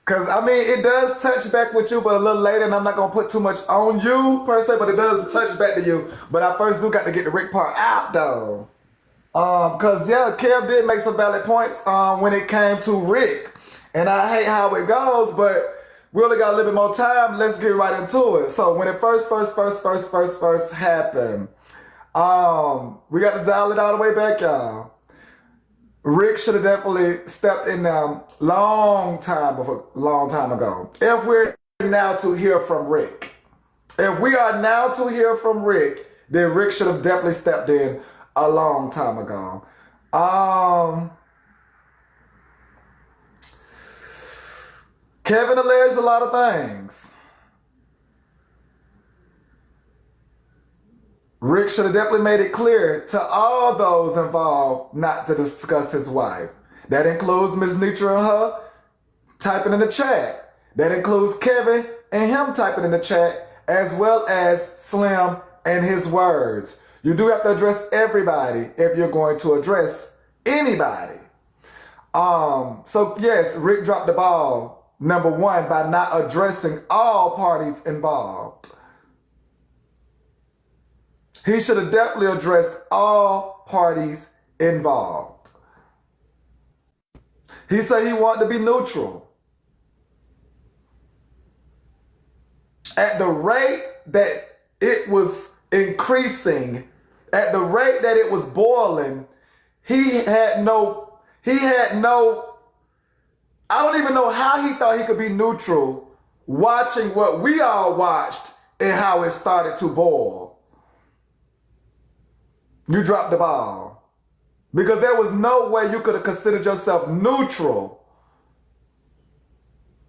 Because, I mean, it does touch back with you, but a little later, and I'm not going to put too much on you, per se, but it does touch back to you. But I first do got to get the Rick part out, though. Because, yeah, Kev did make some valid points when it came to Rick. And I hate how it goes, but we only got a little bit more time. Let's get right into it. So, when it first happened, we got to dial it all the way back, y'all. Rick should have definitely stepped in now long time ago. If we're now to hear from Rick. If we are now to hear from Rick, then Rick should have definitely stepped in a long time ago. Kevin alleged a lot of things. Rick should have definitely made it clear to all those involved not to discuss his wife. That includes Miss Nitra and her typing in the chat. That includes Kevin and him typing in the chat, as well as Slim and his words. You do have to address everybody if you're going to address anybody. So yes, Rick dropped the ball, number one, by not addressing all parties involved. He should have definitely addressed all parties involved. He said he wanted to be neutral. At the rate that it was increasing, at the rate that it was boiling, he had no, I don't even know how he thought he could be neutral watching what we all watched and how it started to boil. You dropped the ball. Because there was no way you could have considered yourself neutral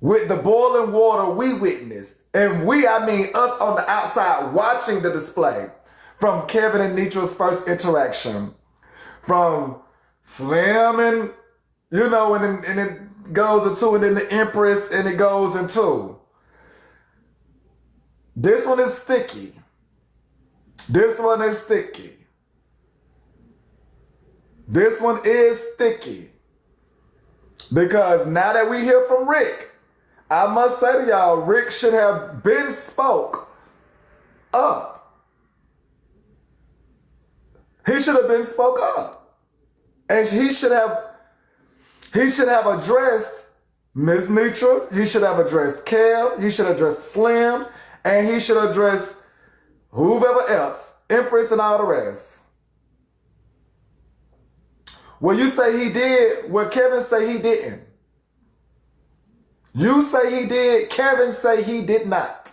with the boiling water we witnessed. And we, I mean us on the outside watching the display. From Kevin and Nitra's first interaction. From Slim and, you know, and it goes into, and then the Empress, and it goes into. This one is sticky. This one is sticky. This one is sticky. Because now that we hear from Rick, I must say to y'all, Rick should have been spoke up. He should have been spoke up. And he should have addressed Miss Nitra. He should have addressed Kev. He should have addressed Slim. And he should have addressed whoever else, Empress and all the rest. Well, you say he did, well, Kevin say he didn't. You say he did, Kevin say he did not.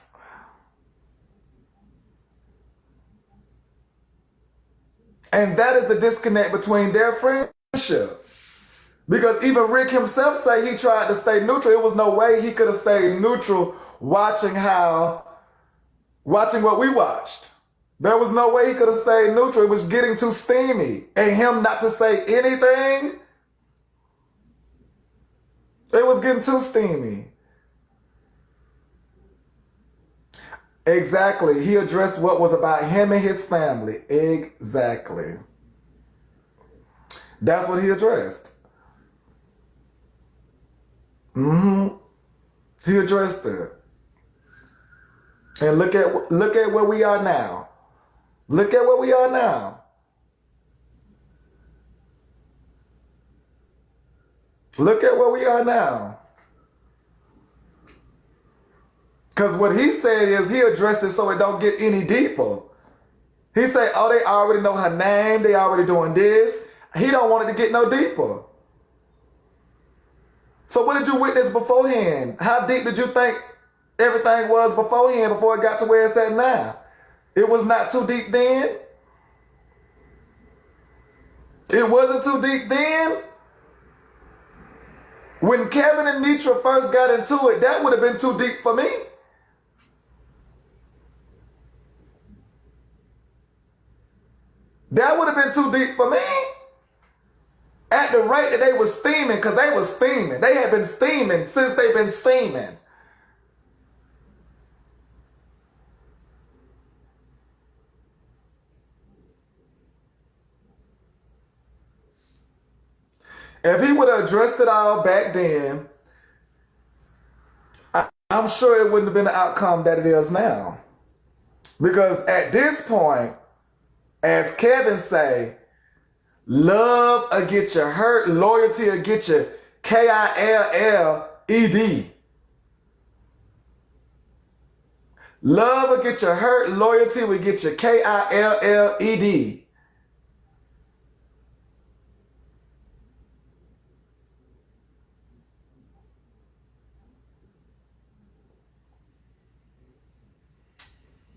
And that is the disconnect between their friendship. Because even Rick himself say he tried to stay neutral. It was no way he could have stayed neutral watching what we watched. There was no way he could have stayed neutral. It was getting too steamy. And him not to say anything, it was getting too steamy. Exactly. He addressed what was about him and his family. Exactly. That's what he addressed. He addressed it. And look at where we are now. Look at where we are now. Look at where we are now. Because what he said is he addressed it so it don't get any deeper. He said, oh, they already know her name. They already doing this. He don't want it to get no deeper. So what did you witness beforehand? How deep did you think everything was beforehand before it got to where it's at now? It was not too deep then. It wasn't too deep then. When Kevin and Nitra first got into it, that would have been too deep for me. That would have been too deep for me. At the rate that they were steaming, because they were steaming. They had been steaming since they've been steaming. If he would have addressed it all back then, I'm sure it wouldn't have been the outcome that it is now. Because at this point, as Kevin say, love will get you hurt, loyalty will get you KILLED. Love will get you hurt, loyalty will get you KILLED.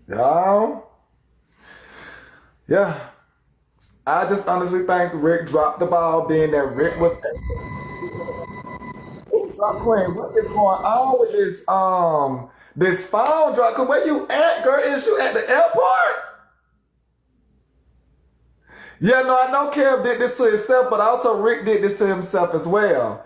Y'all, yeah. I just honestly think Rick dropped the ball, being that Rick was drop queen. What is going on with this phone drop? Cause where you at, girl? Is you at the airport? Yeah, no, I know Kev did this to himself, but also Rick did this to himself as well.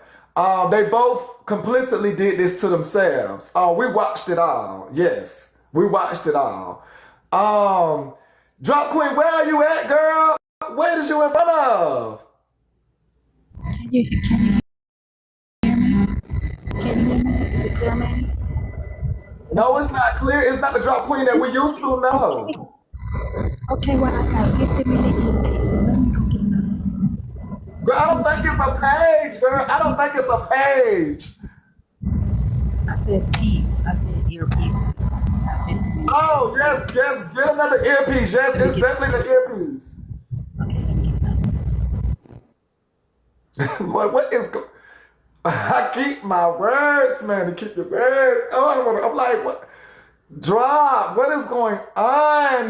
They both complicitly did this to themselves. We watched it all. Yes, we watched it all. Drop Queen, where are you at, girl? Where did you in front of? Can you hear me? Can you hear me? Is it clear, Manny? No, it's not clear. It's not the Drop Queen that we used to know. Okay, well, I got 50-minute earpieces. Let me go get another. Girl, I don't think it's a page, girl. I don't think it's a page. I said piece. I said earpieces. I got 50 minutes. Oh, yes, yes. Get another earpiece. Yes, it's definitely the earpiece. Okay, let me get another. What is I keep my words, man. To keep your words. Oh, I'm like, what? Drop. What is going on?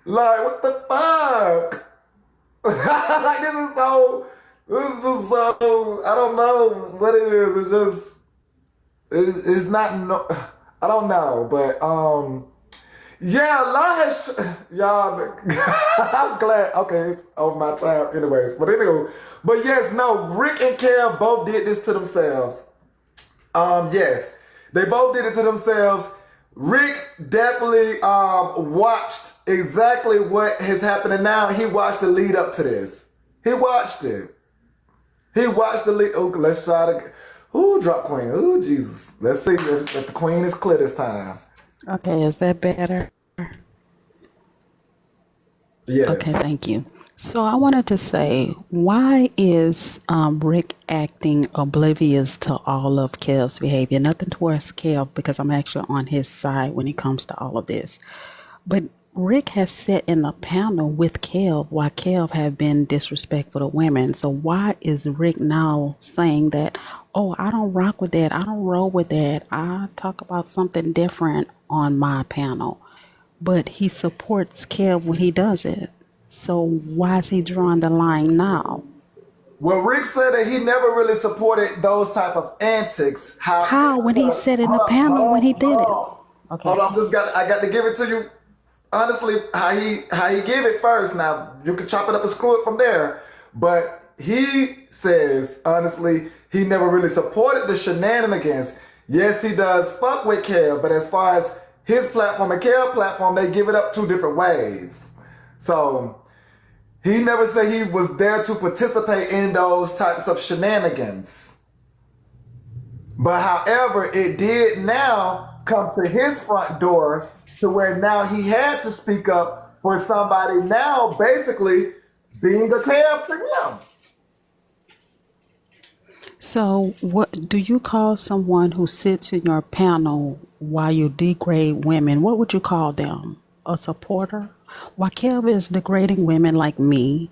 Like, what the fuck? Like, this is so. I don't know what it is. It's just. It's not. No, I don't know, but yeah, Allah has. Y'all, I'm glad. Okay, it's over my time, anyways. But anyway, but yes, no. Rick and Kev both did this to themselves. Yes, they both did it to themselves. Rick definitely watched exactly what is happening now. He watched the lead up to this. He watched it. He watched the lead. Oh, let's try to. Ooh, drop queen. Ooh, Jesus. Let's see if the queen is clear this time. Okay, is that better? Okay, Yes. thank you. So I wanted to say, why is Rick acting oblivious to all of Kev's behavior? Nothing towards Kev, because I'm actually on his side when it comes to all of this. But Rick has sat in the panel with Kev while Kev have been disrespectful to women. So why is Rick now saying that, oh, I don't rock with that, I don't roll with that, I talk about something different on my panel? But he supports Kev when he does it. So why is he drawing the line now? Well, Rick said that he never really supported those type of antics. How when he sat in the panel when he did it? Okay. Hold on, I got to give it to you. Honestly, how he gave it first. Now you can chop it up and screw it from there. But he says honestly, he never really supported the shenanigans. Yes, he does fuck with Kev, but as far as his platform and Kev platform, they give it up two different ways. So he never said he was there to participate in those types of shenanigans. But however, it did now come to his front door to where now he had to speak up for somebody now basically being a cab to him. So, what do you call someone who sits in your panel while you degrade women? What would you call them? A supporter? While Kev is degrading women like me,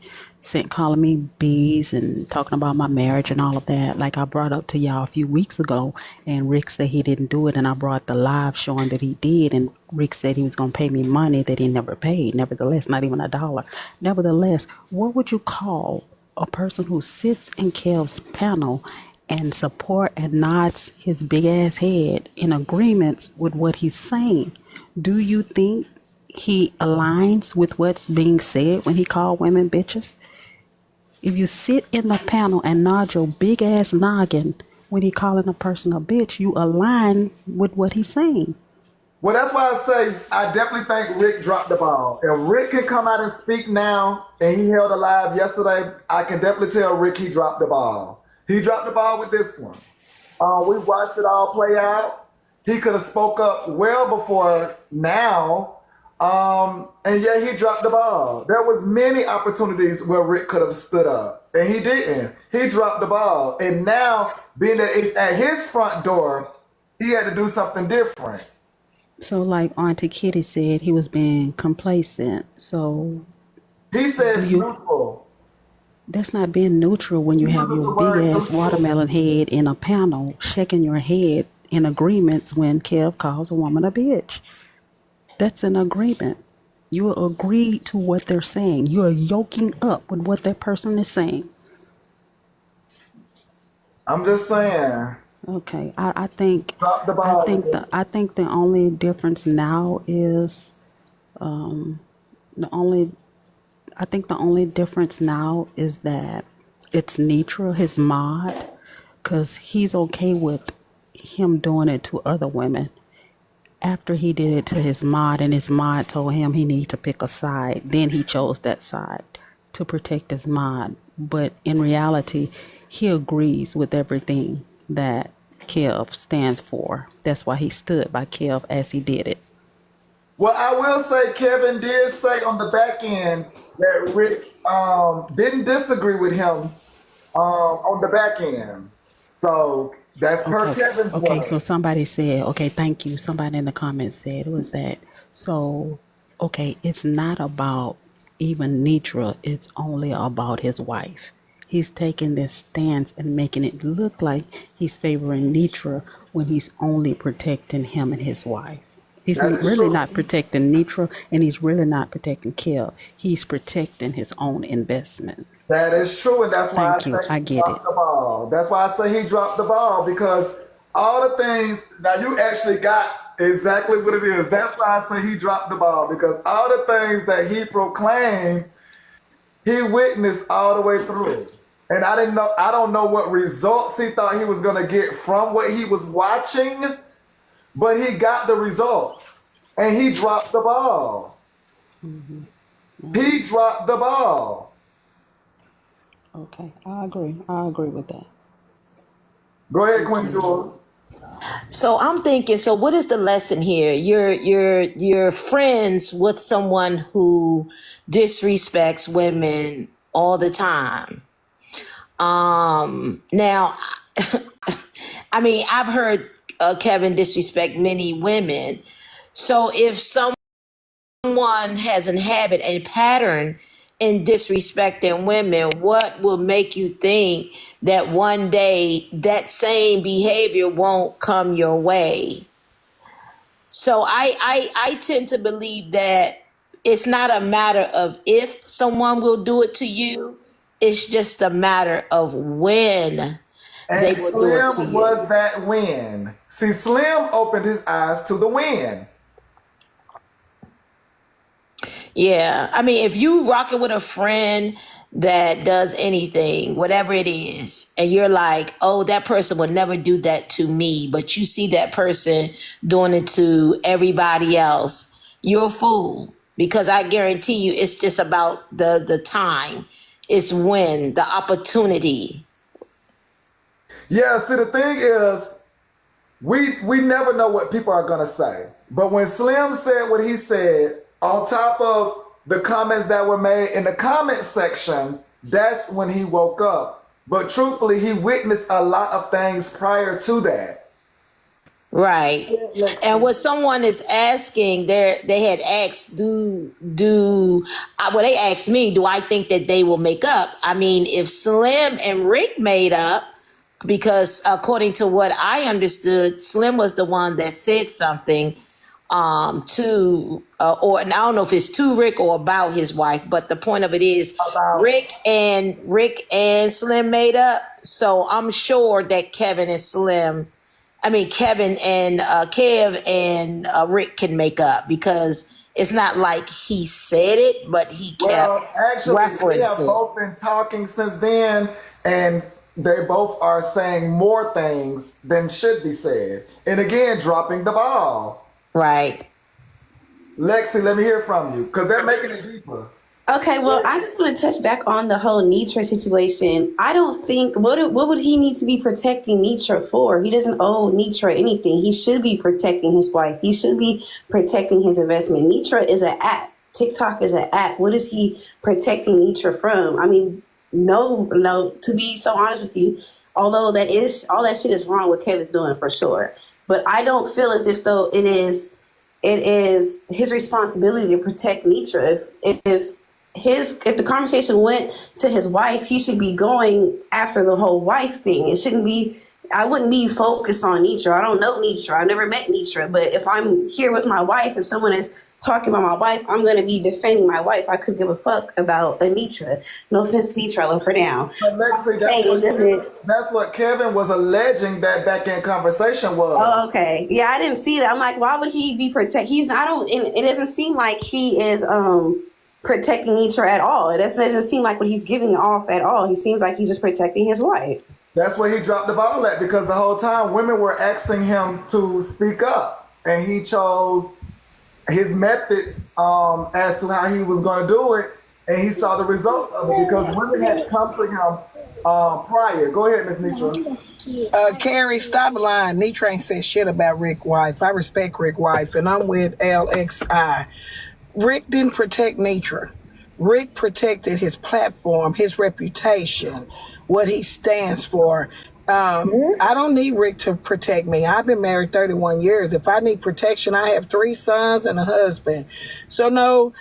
calling me bees and talking about my marriage and all of that, like I brought up to y'all a few weeks ago, and Rick said he didn't do it, and I brought the live showing that he did, and Rick said he was going to pay me money that he never paid. Nevertheless, not even $1. Nevertheless, what would you call a person who sits in Kev's panel and support and nods his big ass head in agreement with what he's saying? Do you think he aligns with what's being said when he called women bitches? If you sit in the panel and nod your big ass noggin when he calling a person a bitch, you align with what he's saying. Well, that's why I say I definitely think Rick dropped the ball. If Rick can come out and speak now, and he held a live yesterday, I can definitely tell Rick he dropped the ball. He dropped the ball with this one. We watched it all play out. He could have spoke up well before now. And yeah, he dropped the ball. There was many opportunities where Rick could have stood up, and he didn't. He dropped the ball. And now, being that it's at his front door, he had to do something different. So, like Auntie Kitty said, he was being complacent. So, He do says you? neutral. That's not being neutral when you He have uses your the big word ass neutral. watermelon head in a panel, shaking your head in agreements when Kev calls a woman a bitch. That's an agreement. You agree to what they're saying. You are yoking up with what that person is saying. I'm just saying, Okay, I think, drop the ball with this. I think the only difference now is the only I think the only difference now is that it's Nitra, his mod, because he's okay with him doing it to other women. After he did it to his mod, and his mod told him he needed to pick a side, then he chose that side to protect his mod. But in reality, he agrees with everything that Kev stands for. That's why he stood by Kev as he did it. Well, I will say Kevin did say on the back end that Rick didn't disagree with him on the back end. So that's per Okay, Kevin's okay, so word. somebody said, okay, thank you. Somebody in the comments said, was that? So, okay, it's not about even Nitra, it's only about his wife. He's taking this stance and making it look like he's favoring Nitra when he's only protecting him and his wife. He's That is really true. not protecting Nitra, and he's really not protecting Kill. He's protecting his own investment. That is true, and that's why I Thank you. say I he get it. dropped the ball. That's why I say he dropped the ball because all the things. Now you actually got exactly what it is. That's why I say he dropped the ball because all the things that he proclaimed, he witnessed all the way through. And I didn't know. I don't know what results he thought he was gonna get from what he was watching, but he got the results, and he dropped the ball. He dropped the ball. Okay, I agree. I agree with that. Go ahead, Thank Queen you. Jules. So I'm thinking, so what is the lesson here? You're friends with someone who disrespects women all the time. Now, I mean, I've heard Kevin disrespect many women. So if someone has a habit, a pattern in disrespecting women, what will make you think that one day that same behavior won't come your way? So I tend to believe that it's not a matter of if someone will do it to you, it's just a matter of when they And will do it to Slim was you. that win. See, Slim opened his eyes to the win. Yeah. I mean, if you rocking with a friend that does anything, whatever it is, and you're like, oh, that person would never do that to me, but you see that person doing it to everybody else, you're a fool. Because I guarantee you it's just about the time. It's when, the opportunity. Yeah, see, the thing is, we never know what people are gonna say. But when Slim said what he said, on top of the comments that were made in the comment section, that's when he woke up. But truthfully, he witnessed a lot of things prior to that. Right. And Lexi. what someone is asking, they had asked, well, they asked me, do I think that they will make up? I mean, if Slim and Rick made up, because according to what I understood, Slim was the one that said something to or and I don't know if it's to Rick or about his wife, but the point of it is About Rick and Slim made up. So I'm sure that Kevin and Kev and Rick can make up because it's not like he said it, but he kept Well, actually, they have references. both been talking since then, and they both are saying more things than should be said. And again, dropping the ball. Right. Lexi, let me hear from you because they're making it deeper. Okay, well, I just want to touch back on the whole Nitra situation. I don't think what would he need to be protecting Nitra for? He doesn't owe Nitra anything. He should be protecting his wife. He should be protecting his investment. Nitra is an app. TikTok is an app. What is he protecting Nitra from? I mean, no, no. To be so honest with you, although that is all that shit is wrong what Kevin's doing for sure, but I don't feel as if though it is his responsibility to protect Nitra. If the conversation went to his wife, he should be going after the whole wife thing. It shouldn't be. I wouldn't be focused on Nitra. I don't know Nitra. I never met Nitra. But if I'm here with my wife and someone is talking about my wife, I'm going to be defending my wife. I could give a fuck about Anitra. No offense to Nitra, I love her down. But Lexi, that's what Kevin was alleging that back end conversation was. Oh, okay. Yeah, I didn't see that. I'm like, why would he be protect? He's. I don't. It doesn't seem like he is protecting Nitra at all. It doesn't seem like what he's giving off at all. He seems like he's just protecting his wife. That's where he dropped the ball at, because the whole time women were asking him to speak up, and he chose his methods as to how he was going to do it, and he saw the results of it because women had come to him prior. Go ahead, Miss Nitra. Carrie, stop lying. Nitra ain't said shit about Rick's wife. I respect Rick's wife, and I'm with LXI. Rick didn't protect Nitra. Rick protected his platform, his reputation, what he stands for. I don't need Rick to protect me. I've been married 31 years. If I need protection, I have 3 sons and a husband. So no,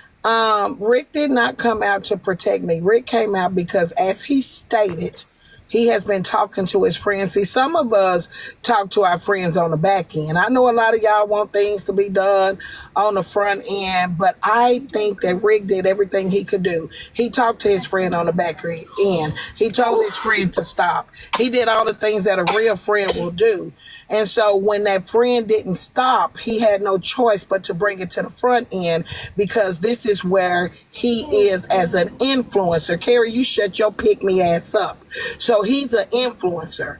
Rick did not come out to protect me. Rick came out because, as he stated, he has been talking to his friends. See, some of us talk to our friends on the back end. I know a lot of y'all want things to be done on the front end, but I think that Rick did everything he could do. He talked to his friend on the back end. He told his friend to stop. He did all the things that a real friend will do. And so when that friend didn't stop, he had no choice but to bring it to the front end, because this is where he is as an influencer. Carrie, you shut your pick me ass up. So he's an influencer.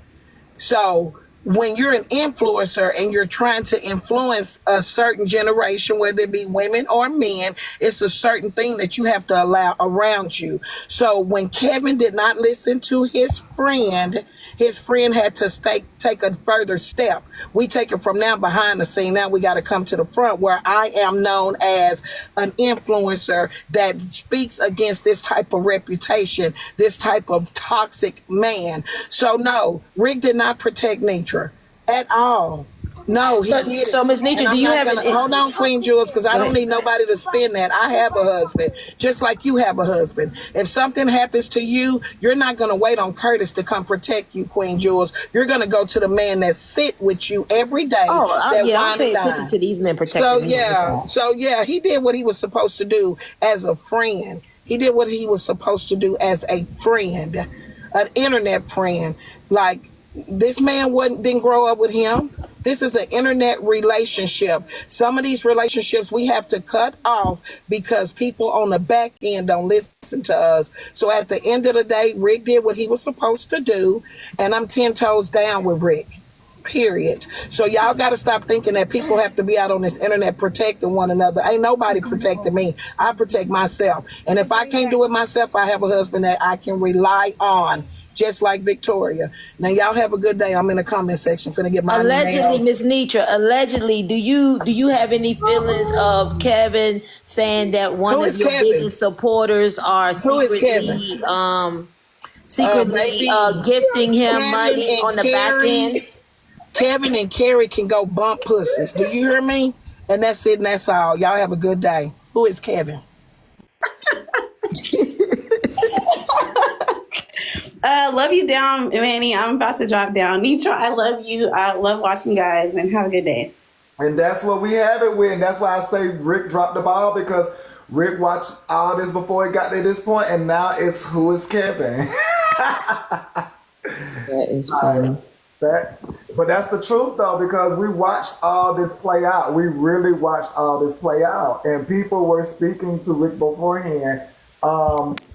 So when you're an influencer and you're trying to influence a certain generation, whether it be women or men, it's a certain thing that you have to allow around you. So when Kevin did not listen to his friend had to take a further step. We take it from now behind the scene. Now we got to come to the front, where I am known as an influencer that speaks against this type of reputation, this type of toxic man. So no, Rick did not protect Nitra at all. No, he didn't. So, Miss Nitra, do you have hold on, Queen Jules, because I don't need nobody to spin that. I have a husband, just like you have a husband. If something happens to you, you're not going to wait on Curtis to come protect you, Queen Jules. You're going to go to the man that sit with you every day. I'm paying attention to these men protecting me. So he did what he was supposed to do as a friend. He did what he was supposed to do as a friend, an internet friend. Like, this man didn't grow up with him. This is an internet relationship. Some of these relationships we have to cut off because people on the back end don't listen to us. So at the end of the day, Rick did what he was supposed to do, and I'm 10 toes down with Rick. Period. So y'all got to stop thinking that people have to be out on this internet protecting one another. Ain't nobody protecting me. I protect myself. And if I can't do it myself, I have a husband that I can rely on, just like Victoria. Now y'all have a good day. I'm in the comment section finna get my allegedly, Miss Nitra. Allegedly, do you have any feelings of Kevin saying that one of your biggest supporters are secretly gifting him money on the back end? Kevin and Carrie can go bump pussies. Do you hear me? And that's it, and that's all. Y'all have a good day. Who is Kevin? Love you down, Manny. I'm about to drop down. Nitra, I love you. I love watching you guys, and have a good day. And that's what we have it with. And that's why I say Rick dropped the ball, because Rick watched all this before he got to this point, and now it's who is Kevin. That is funny. But that's the truth, though, because we watched all this play out. We really watched all this play out. And people were speaking to Rick beforehand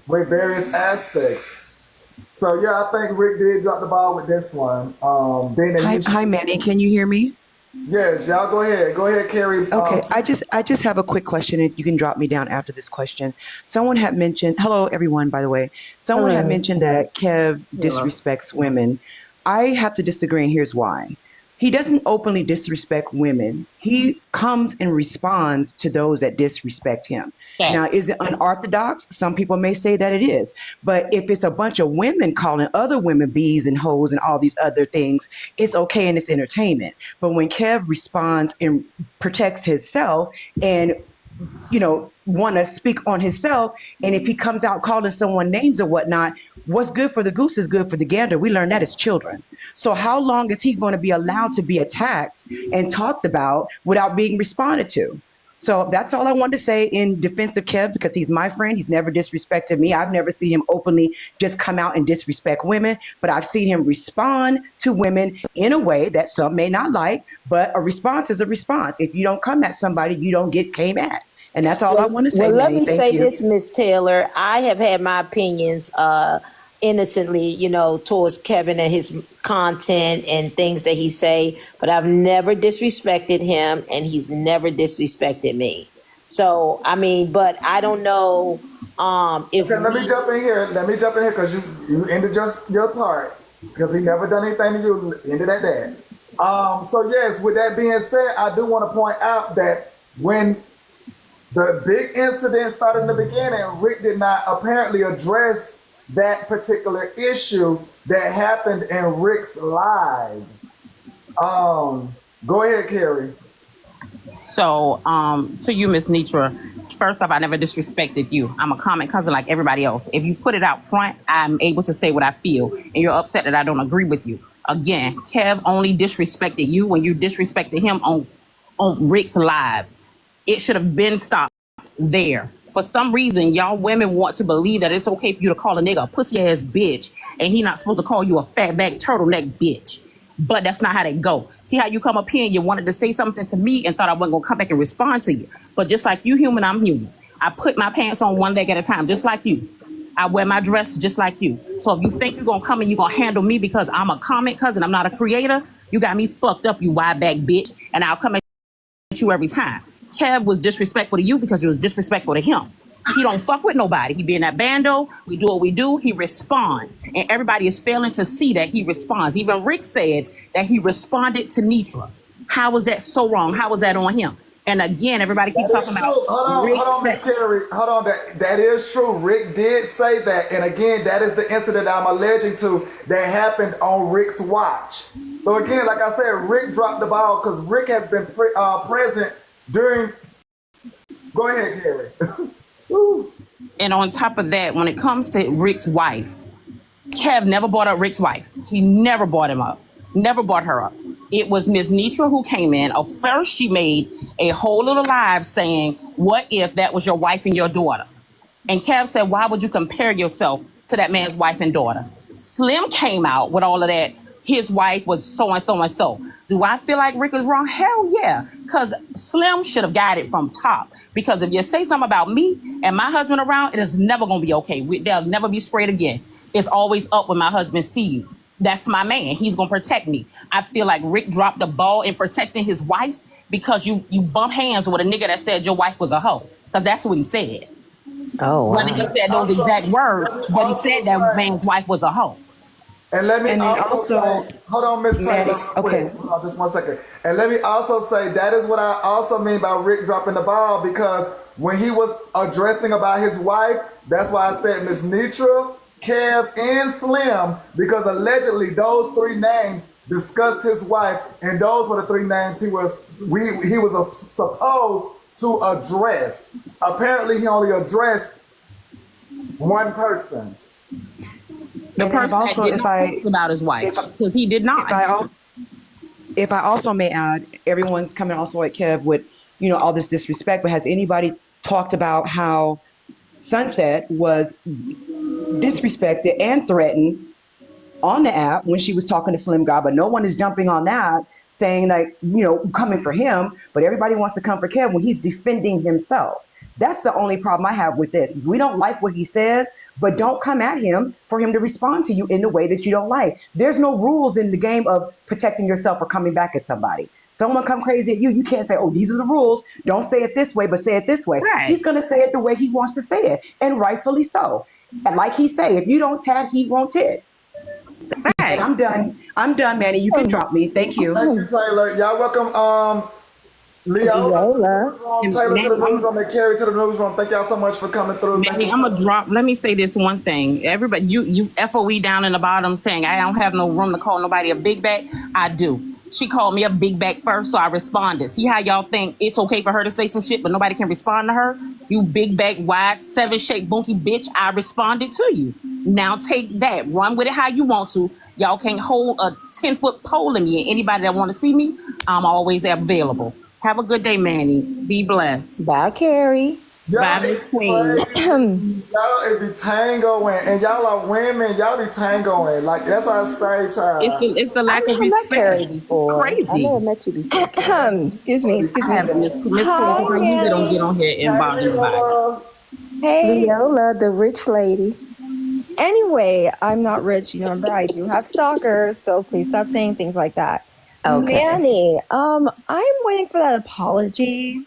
with various aspects. So, yeah, I think Rick did drop the ball with this one. Hi, Manny. Can you hear me? Yes, y'all go ahead. Go ahead, Carrie. Okay, I just have a quick question, and you can drop me down after this question. Someone had mentioned, hello everyone, by the way. Someone had Hello. mentioned that Kev Hello. disrespects women. I have to disagree, and here's why. He doesn't openly disrespect women. He comes and responds to those that disrespect him. Now, Facts. is it unorthodox? Some people may say that it is. But if it's a bunch of women calling other women bees and hoes and all these other things, it's okay and it's entertainment. But when Kev responds and protects himself and want to speak on himself, and if he comes out calling someone names or whatnot, what's good for the goose is good for the gander. We learned that as children. So how long is he going to be allowed to be attacked and talked about without being responded to? So that's all I wanted to say in defense of Kev, because he's my friend. He's never disrespected me. I've never seen him openly just come out and disrespect women, but I've seen him respond to women in a way that some may not like, but a response is a response. If you don't come at somebody, you don't get came at. And that's all I want to say, Well, let Manny. me Thank say you. this, Miss Taylor. I have had my opinions innocently, towards Kevin and his content and things that he say, but I've never disrespected him and he's never disrespected me. So, I mean, but I don't know if Okay, let me we jump in here. Let me jump in here because you ended just your part because he never done anything to you. Ended at that. So yes, with that being said, I do want to point out that when the big incident started in the beginning, Rick did not apparently address that particular issue that happened in Rick's live. Go ahead, Carrie. So, to you, Miss Nitra, first off, I never disrespected you. I'm a common cousin like everybody else. If you put it out front, I'm able to say what I feel, and you're upset that I don't agree with you. Again, Kev only disrespected you when you disrespected him on Rick's live. It should have been stopped there. For some reason, y'all women want to believe that it's okay for you to call a nigga a pussy ass bitch, and he not supposed to call you a fat back turtleneck bitch. But that's not how they go. See how you come up here and you wanted to say something to me and thought I wasn't gonna come back and respond to you. But just like you human, I'm human. I put my pants on one leg at a time, just like you. I wear my dress just like you. So if you think you're gonna come and you're gonna handle me because I'm a comment cousin, I'm not a creator, you got me fucked up, you wide back bitch, and I'll come at you every time. Kev was disrespectful to you because you was disrespectful to him. He don't fuck with nobody. He be in that bando. We do what we do. He responds, and everybody is failing to see that he responds. Even Rick said that he responded to Nitra. How was that so wrong? How was that on him? And again, everybody keeps That talking is true. about Hold Rick on, said. Miss Carey. Hold on. That is true. Rick did say that, and again, that is the incident I'm alleging to that happened on Rick's watch. So again, like I said, Rick dropped the ball because Rick has been present during. Go ahead, Carey. And on top of that, when it comes to Rick's wife, Kev never brought up Rick's wife. He never brought him up. Never brought her up. It was Miss Nitra who came in. First, she made a whole little live saying, "What if that was your wife and your daughter?" And Kev said, "Why would you compare yourself to that man's wife and daughter?" Slim came out with all of that. His wife was so and so and so. Do I feel like Rick is wrong? Hell yeah. Because Slim should have got it from top. Because if you say something about me and my husband around, it is never going to be okay. They'll never be straight again. It's always up when my husband see you. That's my man. He's going to protect me. I feel like Rick dropped the ball in protecting his wife because you bump hands with a nigga that said your wife was a hoe. Because that's what he said. Oh Whether he wow. Let me said those also exact words, let me but he also said that say, man's wife was a hoe. and let me And then also say, also, hold on, Miss Taylor, Manny, real quick. okay. Hold on, just 1 second. And let me also say that is what I also mean by Rick dropping the ball because when he was addressing about his wife, that's why I said Miss Nitra, Kev, and Slim because allegedly those three names discussed his wife, and those were the three names he was supposed to address. Apparently, he only addressed one person. The And then if person that also, did not talk about his wife, if because he did if not. if I also may add, everyone's coming also at Kev with all this disrespect. But has anybody talked about how Sunset was disrespected and threatened on the app when she was talking to Slim God? But no one is jumping on that, saying like coming for him. But everybody wants to come for Kev when he's defending himself. That's the only problem I have with this. We don't like what he says, but don't come at him for him to respond to you in the way that you don't like. There's no rules in the game of protecting yourself or coming back at somebody. Someone come crazy at you, you can't say, oh, these are the rules. Don't say it this way, but say it this way. Right. He's going to say it the way he wants to say it, and rightfully so. And like he say, if you don't tat, he won't tit. And Right. I'm done. I'm done, Manny. You can drop me. Thank you. Thank you, Taylor. Y'all welcome Leola to the Viola. newsroom, And Taylor to the Manny, newsroom, and Carrie to the newsroom. Thank y'all so much for coming through. Thank you Manny, I'm so gonna much. drop. Let me say this one thing. Everybody, you FOE down in the bottom saying I don't have no room to call nobody a big back. I do. She called me a big back first, so I responded. See how y'all think it's okay for her to say some shit, but nobody can respond to her? You big back, wide, seven shaped, bunky bitch. I responded to you. Now take that. Run with it how you want to. Y'all can't hold a 10-foot pole in me. And anybody that want to see me, I'm always available. Have a good day, Manny. Be blessed. Bye, Carrie. Bye, Y'all Miss is Queen. crazy. Y'all it be tangoing. And y'all are women. Y'all be tangoing. Like, that's what I say, child. It's the I lack of never met Carrie respect. It's before. I crazy. never met you before, Carrie. Excuse me, excuse I me. have Miss Queen Hi, because I usually don't get Manny. on here and Hey, bother nobody. Leola. Hey. Leola, the rich lady. Anyway, I'm not rich. You know, I do have stalkers, so please stop saying things like that. Okay. Manny, I'm waiting for that apology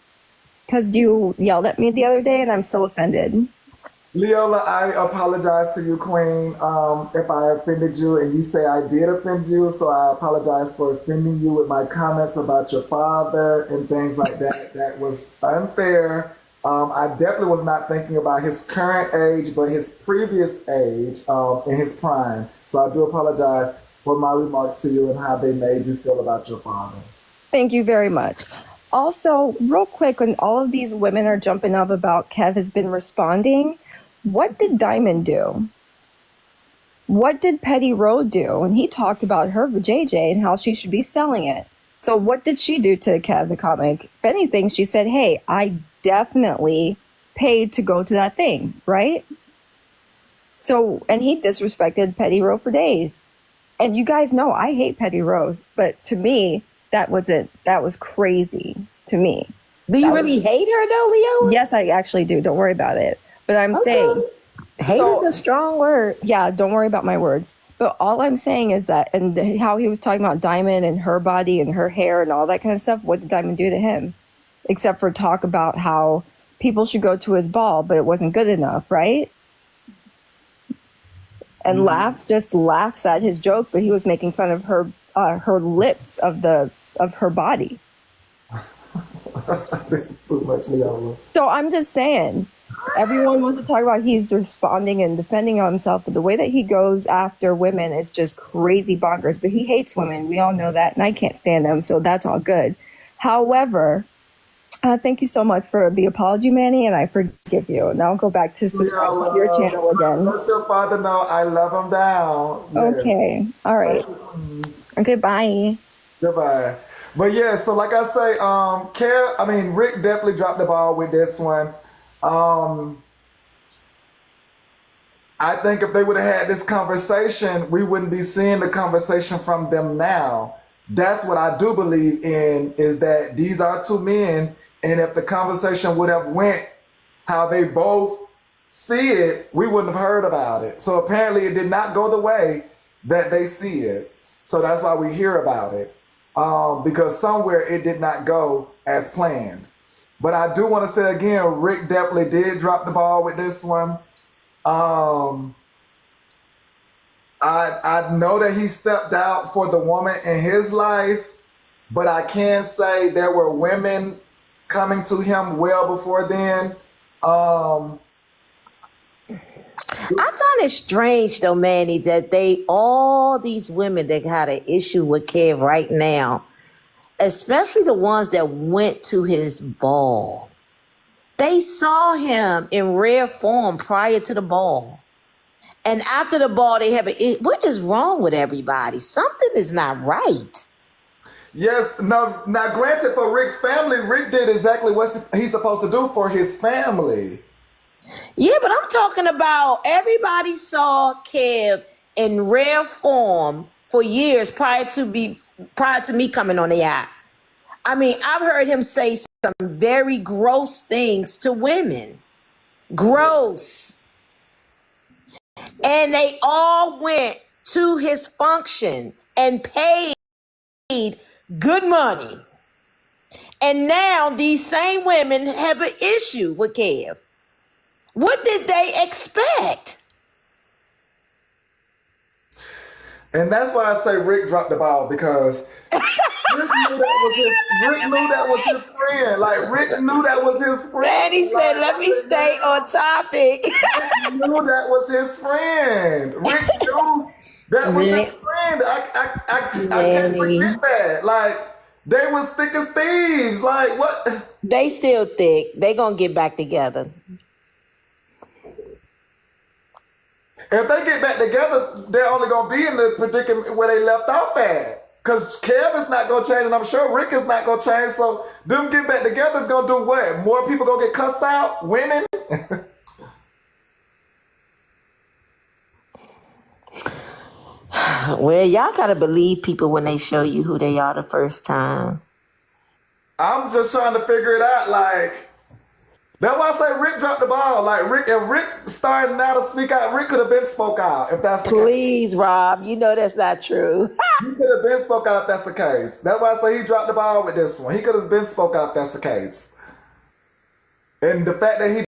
because you yelled at me the other day, and I'm so offended. Leola, I apologize to you, Queen, if I offended you, and you say I did offend you, so I apologize for offending you with my comments about your father and things like that. That was unfair. I definitely was not thinking about his current age, but his previous age in his prime. So I do apologize for my remarks to you and how they made you feel about your father. Thank you very much. Also, real quick, when all of these women are jumping up about Kev has been responding, what did Diamond do? What did Petty Road do? And he talked about her JJ and how she should be selling it. So what did she do to Kev the comic? If anything, she said, hey, I definitely paid to go to that thing, right? So, and he disrespected Petty Road for days. And you guys know I hate Petty Road, but to me, that was crazy to me. Do you That really was, hate her though, Leola? yes, I actually do. Don't worry about it. But I'm saying, Okay. Hate is so a strong word. yeah, don't worry about my words. But all I'm saying is that, and how he was talking about Diamond and her body and her hair and all that kind of stuff, what did Diamond do to him? Except for talk about how people should go to his ball, but it wasn't good enough, right? And just laughs at his jokes, but he was making fun of her lips of her body. This is too much, Leola. So I'm just saying, everyone wants to talk about he's responding and defending himself, but the way that he goes after women is just crazy bonkers. But he hates women. We all know that, and I can't stand him, so that's all good. However, thank you so much for the apology, Manny, and I forgive you. Now I'll go back to subscribing to your channel again. Let your father know I love him down. Yes. Okay. All right. Okay, bye. Goodbye. But yeah, so like I say, Rick definitely dropped the ball with this one. I think if they would have had this conversation, we wouldn't be seeing the conversation from them now. That's what I do believe in, is that these are two men, and if the conversation would have went how they both see it, we wouldn't have heard about it. So apparently it did not go the way that they see it. So that's why we hear about it. Because somewhere it did not go as planned. But I do want to say again, Rick definitely did drop the ball with this one. I know that he stepped out for the woman in his life, but I can say there were women coming to him well before then. I find it strange though, Manny, that all these women that got an issue with Kev right now, especially the ones that went to his ball, they saw him in rare form prior to the ball. And after the ball, they have what is wrong with everybody? Something is not right. Yes, now granted, for Rick's family, Rick did exactly what he's supposed to do for his family. Yeah, but I'm talking about everybody saw Kev in rare form for years prior to me coming on the app. I mean, I've heard him say some very gross things to women. Gross. And they all went to his function and paid good money. And now these same women have an issue with Kev. What did they expect? And that's why I say Rick dropped the ball, because Rick knew that was his friend. Like, Rick knew that was his friend. And he said, let me stay on topic. Rick knew that was his friend. Rick knew that was his friend. I can't forget that. Like, they was thick as thieves. Like, what? They still thick. They gonna get back together. If they get back together, they're only gonna be in the predicament where they left off at. Cause Kev is not gonna change, and I'm sure Rick is not gonna change. So them get back together is gonna do what? More people gonna get cussed out? Women? Well, y'all gotta believe people when they show you who they are the first time. I'm just trying to figure it out. Like, that's why I say Rick dropped the ball. Like, if Rick started now to speak out, Rick could have been spoke out if that's the case. Please, Rob, you know that's not true. He could have been spoke out if that's the case. That's why I say he dropped the ball with this one. He could have been spoke out if that's the case. And the fact that he